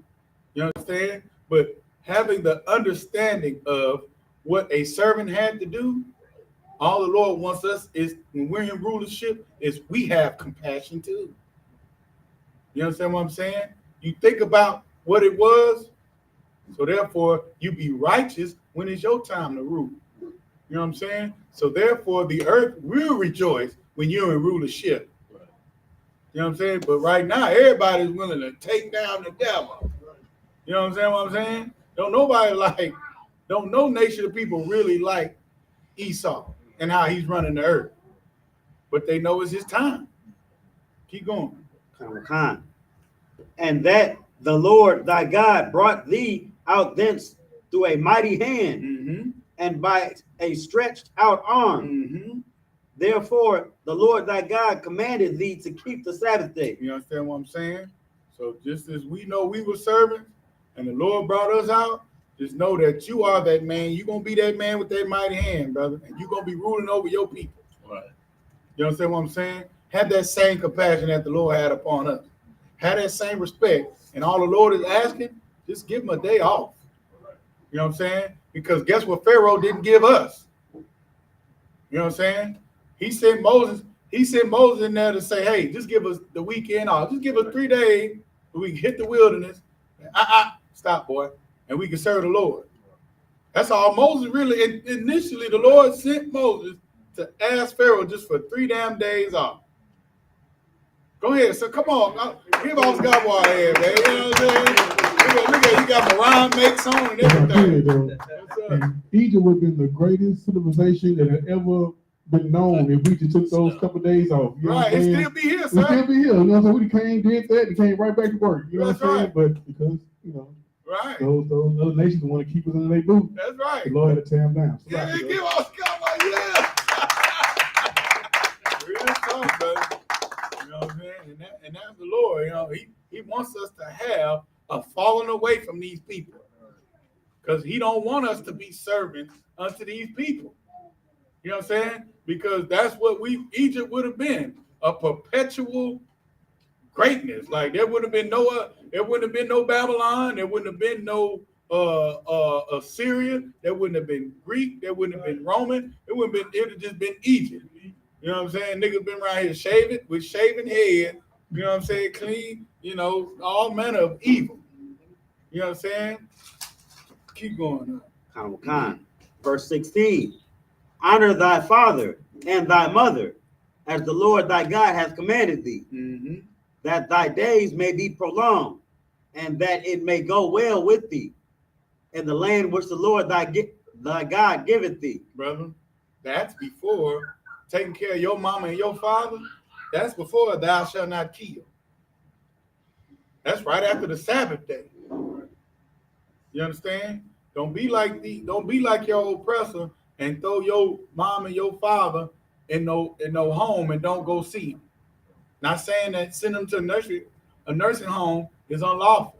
You understand? But having the understanding of what a servant had to do, all the Lord wants us is, when we're in rulership, is we have compassion too. You understand what I'm saying? You think about what it was, so therefore you be righteous when it's your time to rule. You know what I'm saying? So therefore the earth will rejoice when you're in rulership. You know what I'm saying? But right now, everybody's willing to take down the devil. You know what I'm saying? Don't no nation of people really like Esau and how he's running the earth. But they know it's his time. Keep going. Khan. And that the Lord thy God brought thee out thence through a mighty hand and by a stretched out arm. Therefore, the Lord thy God commanded thee to keep the Sabbath day. You understand what I'm saying? So just as we know we were servants and the Lord brought us out, just know that you are that man. You're going to be that man with that mighty hand, brother. And you're going to be ruling over your people. Right. You understand what I'm saying? Have that same compassion that the Lord had upon us. Have that same respect. And all the Lord is asking, just give him a day off. You know what I'm saying? Because guess what Pharaoh didn't give us? You know what I'm saying? He sent Moses in there to say, hey, just give us the weekend off. Just give us 3 days so we can hit the wilderness. Stop, boy. And we can serve the Lord. That's all Moses really, initially the Lord sent Moses to ask Pharaoh just for 3 damn days off. Go ahead, so come on. Give off Godwater here, man. You know what I'm saying? Look at you got Mariah makes on and everything. And Egypt would have been the greatest civilization that had ever been known if we just took those couple of days off. You know right, what I'm saying? It still be here, We sir. still be here. You know what I'm saying? We came, did that, and came right back to work. You know That's what I'm saying? right. But because, you know, right, those other nations want to keep us in their boot. That's right. The Lord had to tear them down. So Yeah, give us Godwater, yeah. Real talk, brother. You know what I'm saying? And that's the Lord. You know, he wants us to have a falling away from these people. Because he don't want us to be servants unto these people. You know what I'm saying? Because that's what Egypt would have been, a perpetual greatness. Like there wouldn't have been no Babylon, there wouldn't have been no Assyria, there wouldn't have been Greek, there wouldn't have been Roman, it would have just been Egypt. You know what I'm saying? Niggas been around here with shaven head, you know what I'm saying, clean, you know, all manner of evil. You know what I'm saying? Keep going on. Khan. Verse 16. Honor thy father and thy mother, as the Lord thy God hath commanded thee, that thy days may be prolonged, and that it may go well with thee in the land which the Lord thy God giveth thee. Brother, that's before taking care of your mama and your father. That's before thou shalt not kill. That's right after the Sabbath day. You understand? Don't be like your oppressor and throw your mom and your father in no home and don't go see them. Not saying that send them to a nursing home is unlawful,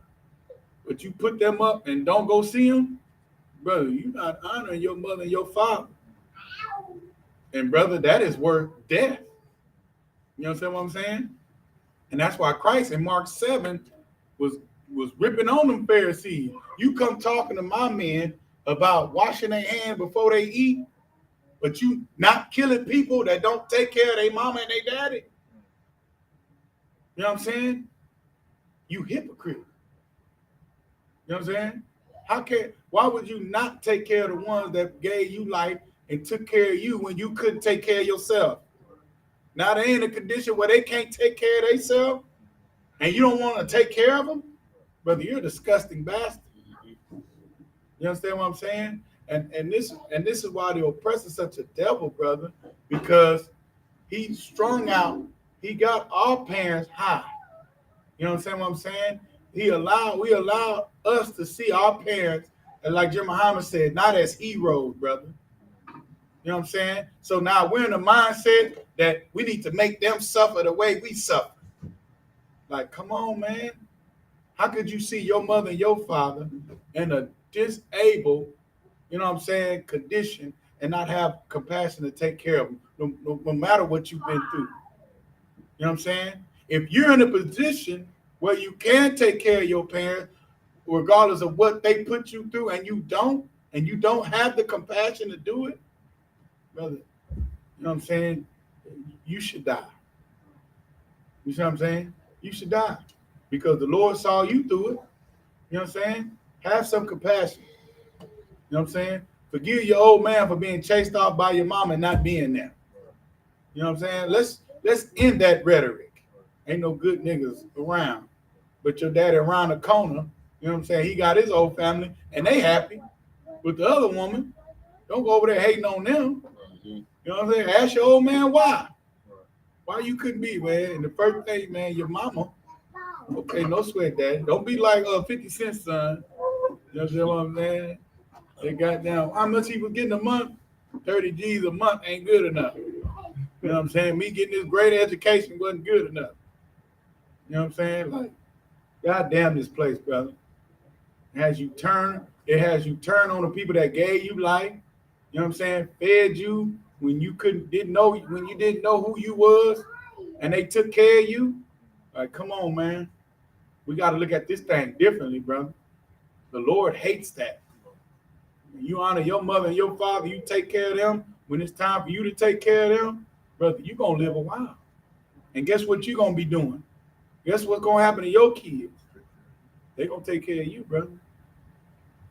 but you put them up and don't go see them, brother. You're not honoring your mother and your father. And brother, that is worth death. You understand what I'm saying? And that's why Christ in Mark 7 was ripping on them Pharisees. You come talking to my men about washing their hands before they eat, but you not killing people that don't take care of their mama and their daddy. You know what I'm saying? You hypocrite. You know what I'm saying? Why would you not take care of the ones that gave you life and took care of you when you couldn't take care of yourself? Now they're in a condition where they can't take care of themselves, and you don't want to take care of them? Brother, you're a disgusting bastard. You understand what I'm saying? And this is why the oppressor is such a devil, brother, because he's strung out. He got our parents high. You understand what I'm saying? We allow us to see our parents, and like Jim Muhammad said, not as heroes, brother. You know what I'm saying? So now we're in a mindset that we need to make them suffer the way we suffer. Like, come on, man. How could you see your mother and your father in a disabled you know what I'm saying, condition and not have compassion to take care of them, no matter what you've been through. You know what I'm saying? If you're in a position where you can take care of your parents, regardless of what they put you through, and you don't have the compassion to do it, brother, you know what I'm saying? You should die. You see what I'm saying? You should die because the Lord saw you through it. You know what I'm saying? Have some compassion. You know what I'm saying? Forgive your old man for being chased off by your mom and not being there. You know what I'm saying? Let's end that rhetoric. Ain't no good niggas around. But your daddy around the corner, you know what I'm saying? He got his old family and they happy. With the other woman, don't go over there hating on them. You know what I'm saying? Ask your old man why. Why you couldn't be, man? And the first thing, man, your mama. Okay, no sweat, daddy. Don't be like 50 Cent son. You know what I'm saying? They got down. How much he was getting a month? 30 G's a month ain't good enough. You know what I'm saying? Me getting this great education wasn't good enough. You know what I'm saying? Like, God damn this place, brother. It has you turn on the people that gave you life. You know what I'm saying? Fed you when you didn't know who you was, and they took care of you. Like, come on, man. We got to look at this thing differently, brother. The Lord hates that. When you honor your mother and your father, you take care of them. When it's time for you to take care of them, brother, you're going to live a while. And guess what you're going to be doing? Guess what's going to happen to your kids? They're going to take care of you, brother.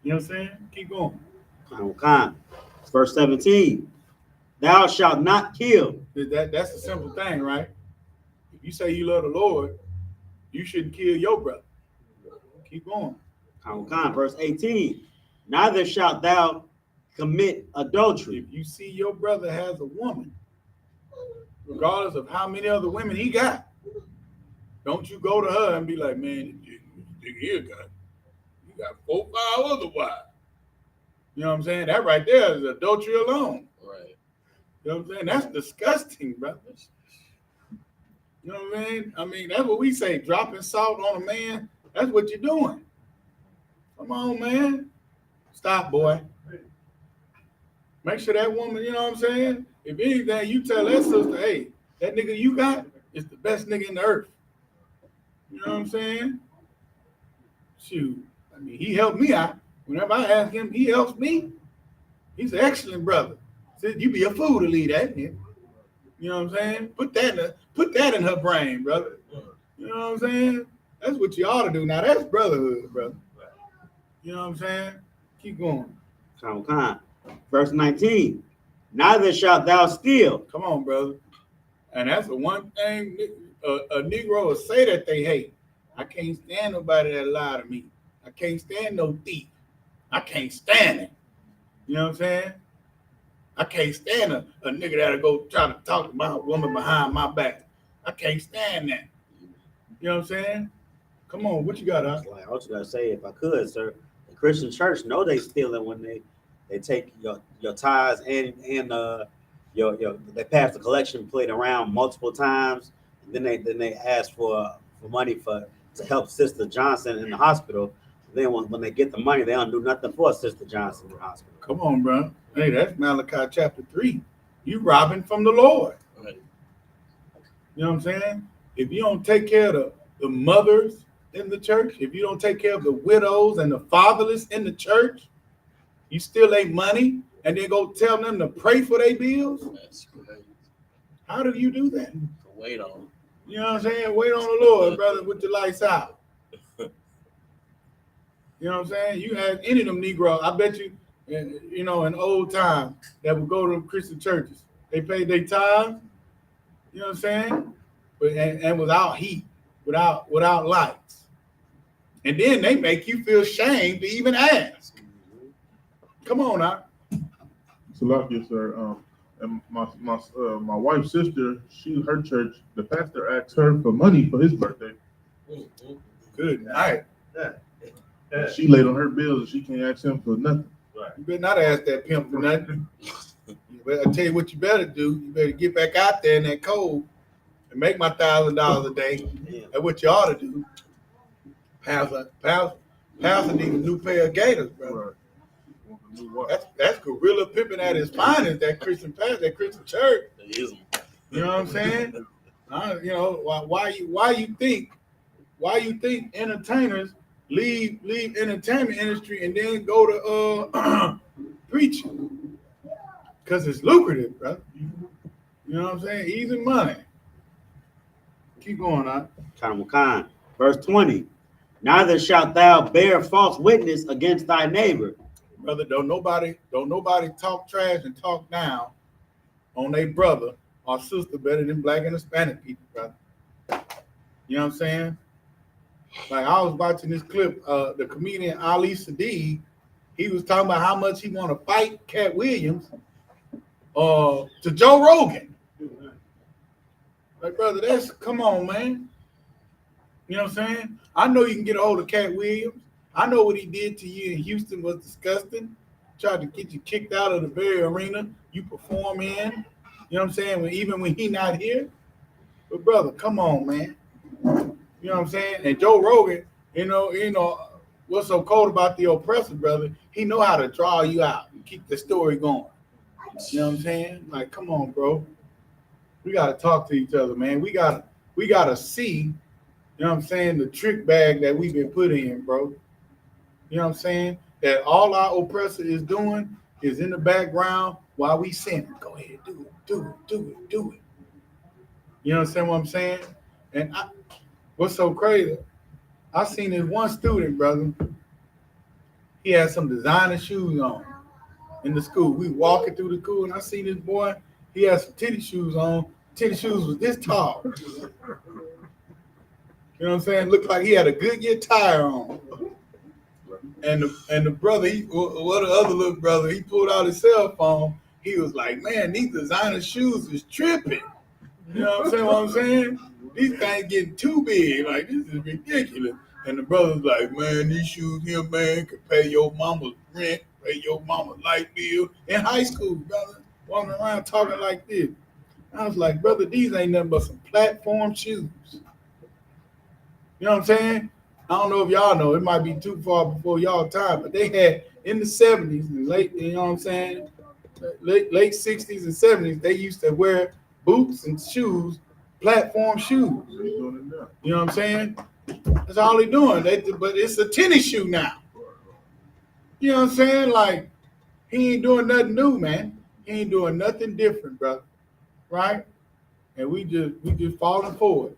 You know what I'm saying? Keep going. Okay. Verse 17. Thou shalt not kill. That's a simple thing, right? If you say you love the Lord, you shouldn't kill your brother. Keep going. Okay. Verse 18. Neither shalt thou commit adultery. If you see your brother has a woman, regardless of how many other women he got, don't you go to her and be like, man, this nigga here got 4, 5 other wives. You know what I'm saying? That right there is adultery alone. Right. You know what I'm saying? That's disgusting, brother. You know what I mean? I mean, that's what we say, dropping salt on a man. That's what you're doing. Come on, man. Stop, boy. Make sure that woman, you know what I'm saying? If anything, you tell that sister, hey, that nigga you got is the best nigga in the earth. You know what I'm saying? Shoot. I mean, he helped me out. Whenever I ask him, he helps me. He's an excellent brother. Said you be a fool to leave that nigga. You know what I'm saying? Put that in her brain, brother. You know what I'm saying? That's what you ought to do. Now that's brotherhood, brother. You know what I'm saying? Keep going. Okay. Verse 19. Neither shalt thou steal. Come on, brother. And that's the one thing a Negro will say that they hate. I can't stand nobody that lie to me. I can't stand no thief. I can't stand it. You know what I'm saying? I can't stand a nigga that'll go try to talk to my woman behind my back. I can't stand that. You know what I'm saying? Come on, what you got, huh? Like, I was gonna say, if I could, sir, the Christian church know they stealing when they take your tithes and your they pass the collection plate around multiple times, and then they ask for money to help Sister Johnson in the hospital. Then when they get the money, they don't do nothing for Sister Johnson in the hospital. Come on, bro. Hey, that's Malachi chapter 3. You robbing from the Lord. Right. You know what I'm saying? If you don't take care of the mothers in the church, if you don't take care of the widows and the fatherless in the church, you still ain't money and then go tell them to pray for their bills? That's great. How do you do that? Wait on. You know what I'm saying? Wait on the Lord, brother, with the lights out. You know what I'm saying? You have any of them Negroes, I bet you, in old times that would go to Christian churches. They paid their tithes, you know what I'm saying? But and without heat, without lights. And then they make you feel shame to even ask. Come on now. Salakia, sir. And my wife's sister, her church, the pastor asked her for money for his birthday. Good night. She laid on her bills and she can't ask him for nothing. You better not ask that pimp for nothing. I tell you what you better do. You better get back out there in that cold and make my $1,000 a day. That's what you ought to do. Pastor needs a new pair of gators, brother. Right. That's gorilla pimping at its finest. That Christian pastor, that Christian church. You know what I'm saying? You know why you think entertainers leave entertainment industry and then go to preaching? Because it's lucrative, brother. You know what I'm saying? Easy money. Keep going on. Khan. Verse 20. Neither shalt thou bear false witness against thy neighbor. Brother, don't nobody talk trash and talk down on their brother or sister better than black and Hispanic people, brother. You know what I'm saying? Like I was watching this clip, the comedian Ali Sadiq, he was talking about how much he want to fight Cat Williams to Joe Rogan. Like, brother, come on, man. You know what I'm saying? I know you can get a hold of Cat Williams. I know what he did to you in Houston was disgusting. Tried to get you kicked out of the very arena you perform in. You know what I'm saying? Even when he not here. But brother, come on, man. You know what I'm saying? And Joe Rogan, you know what's so cold about the oppressor, brother? He know how to draw you out and keep the story going. You know what I'm saying? Like, come on, bro. We gotta talk to each other, man. We gotta see, you know what I'm saying, the trick bag that we've been put in, bro. You know what I'm saying? That all our oppressor is doing is in the background while we sinning. Go ahead, do it. You understand what I'm saying? And what's so crazy? I seen this one student, brother. He had some designer shoes on in the school. We walking through the school, and I seen this boy. He had some titty shoes on. Titty shoes was this tall. You know what I'm saying? Looked like he had a Goodyear tire on. And the brother, the other little brother, he pulled out his cell phone. He was like, man, these designer shoes is tripping. You know what I'm saying? These things getting too big. Like, this is ridiculous. And the brother's like, man, these shoes here, man, could pay your mama's rent, pay your mama's light bill. In high school, brother, walking around talking like this. I was like, brother, these ain't nothing but some platform shoes. You know what I'm saying? I don't know if y'all know. It might be too far before y'all time, but they had in the 70s and late, you know what I'm saying? Late 60s and 70s, they used to wear boots and shoes, platform shoes. You know what I'm saying? That's all they're doing. But it's a tennis shoe now. You know what I'm saying? Like, he ain't doing nothing new, man. He ain't doing nothing different, brother. Right? And we just falling forward.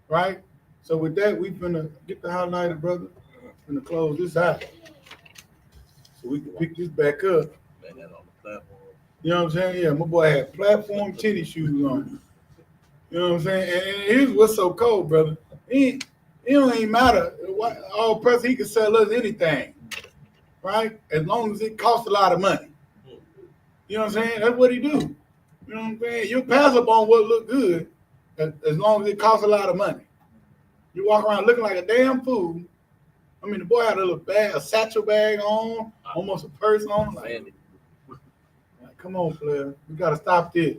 Right? So with that, we finna get the highlighter, brother. Finna close this out. So we can pick this back up. You know what I'm saying? Yeah, my boy had platform titty shoes on. You know what I'm saying? And here's what's so cold, brother. It don't even matter. All press, he can sell us anything. Right? As long as it costs a lot of money. You know what I'm saying? That's what he do. You know what I'm saying? You'll pass up on what look good as long as it costs a lot of money. You walk around looking like a damn fool. I mean, the boy had a little bag, a satchel bag on, almost a purse on. Like, come on, player. We gotta stop this.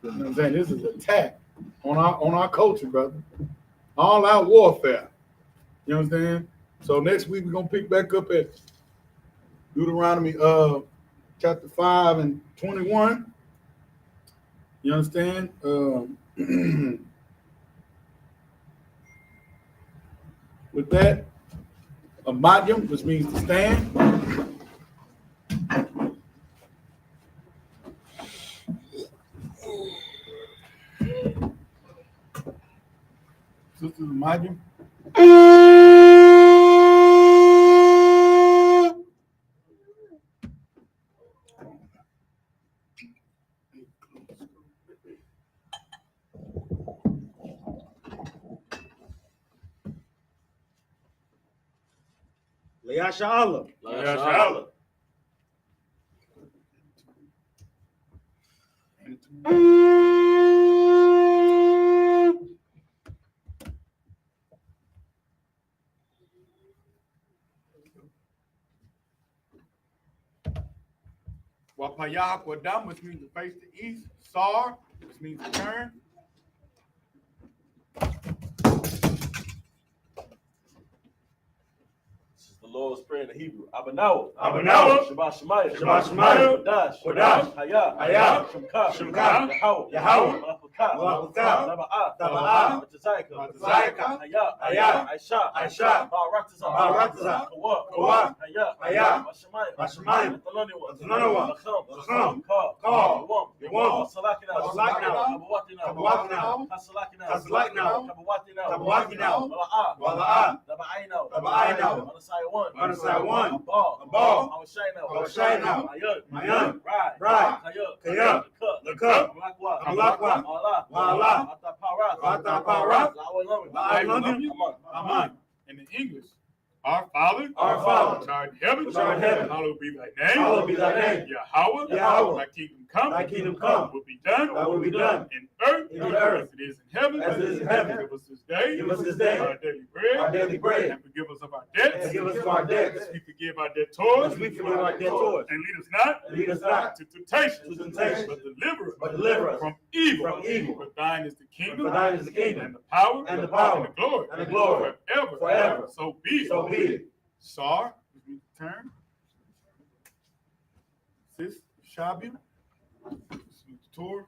You know what I'm saying? This is an attack on our culture, brother. All out warfare. You know what I'm saying? So next week we're gonna pick back up at Deuteronomy chapter 5 and 21. You understand? With that, a madyam, which means to stand. This is a madyam. Shalom. Shalom. YAHANNA, which means to face the east. Sar, which means to turn. This is the Lord's Prayer. prayer in the Hebrew. Abanawa. Abanawa. Shabbat Shemayah. Shabbat Shemayah. Kodash. Kodash. Hayah. Hayah. Shemka. Shemka. Yahweh. Yahweh. Malakutah. Malakutah. Naba'ah. Naba'ah. Matazayka. Matazayka. Hayah. Hayah. I.S.H.A.P.K. I.S.H.A.P.K. Ba'aratazah. Ba'aratazah. Kawah. Hayah. Hayah. Mashamayah. Mashamayah. Atalaniwa. Atalaniwa. Lacham. Lacham. Ka. Ka. Yawam. Salakina. Salakina. Kabawatina. Kasalakina. Kabawatina. Kabawatina. Kabawatina. Wala'ah. Wala'ah. Naba'aino. Naba'aino. Manasai 1. Manasai 1. Abal. Awashayna. Mayun. Mayun. Right. Right. Kayuk. Lakuk. Malakwa. Wala. Wala. Ataparat. Ataparat. La'awalami. Aman. In the English, our Father, Our Father, which art in heaven, which art in heaven, hallowed be thy name. hallowed be thy name. Yahweh, Yahweh, thy kingdom come. thy kingdom come. Will be done. Thy will be done. In earth, In the earth, as it is in heaven. as it is in heaven. Give us this day. Give us this day our daily bread. our daily bread. And forgive us of our debts. And give us our debts. As we forgive our debtors. As we forgive our debtors. And lead us not. And lead us not to temptation. to temptation. But deliver us. From evil. From evil. For thine is the kingdom. For thine is the kingdom. And the power. And the power. And the glory. And the glory. Forever. Forever. So be it. So be it. Sar, as we turn. Sis, Shabu. Salute the Torah.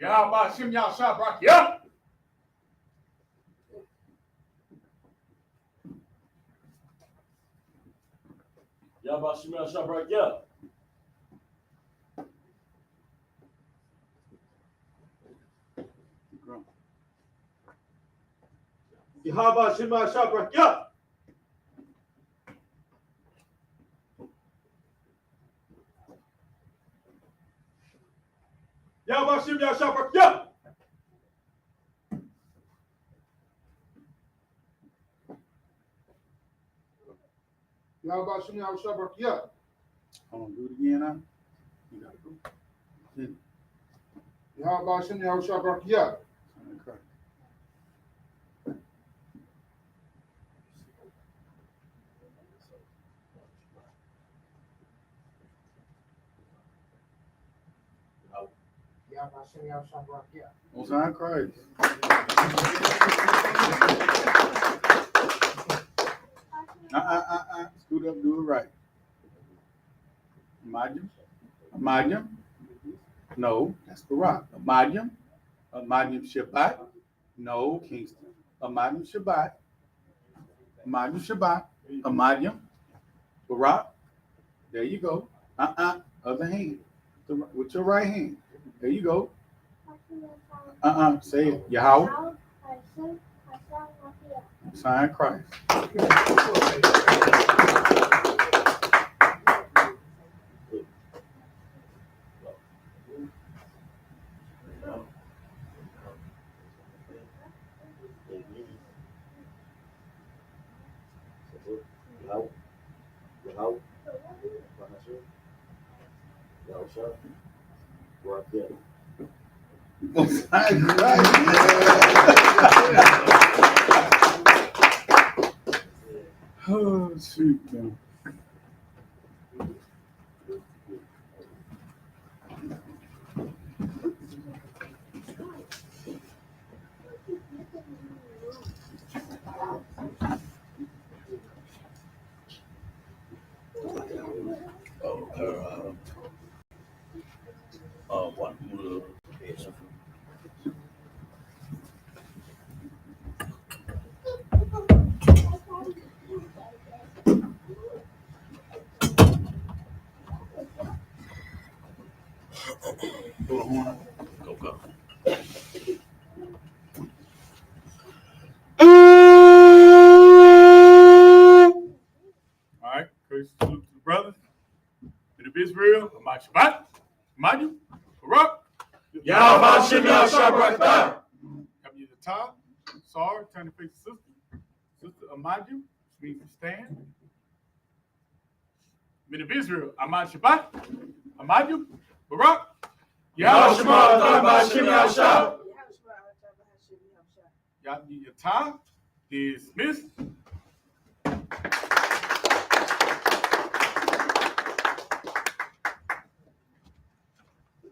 Yahweh Shem Yahshua Barak Yah. Yahweh Shem Yahshua Barak Yah. Yahweh Shema Shabrak Yah. Yahweh Shema Shabrak Yah. Yahweh Shem Yahshua Barak Yah. Hold on, do it again now. You gotta go. Yahweh Shem Yahshua Barak Yah. Okay. Yahweh Shem Yahshua Barak Yah. Most High Christ. Scoot up, do it right. Imagine. Imagine. No, that's Barak. Imagine. Imagine Shabbat. No, Kingston. Imagine Shabbat. Imagine Shabbat. Imagine. Barak. There you go. Other hand. With your right hand. There you go. Say it. Yahweh. Sign Christ. Sign Christ. Oh, shoot, man. All right, gracious salute to the brothers. Bit of Israel, my Shabbat, Maju, Barak. Yahweh Shem Yahshua Barak Yah. Come you the top. Sorry, turn to face the sister. Sister Amaju, which means to stand. Bit of Israel, Ahmad Shabbat, Amaju, Barak. Yahweh Shema Hashem Yahshua. Your time is dismissed.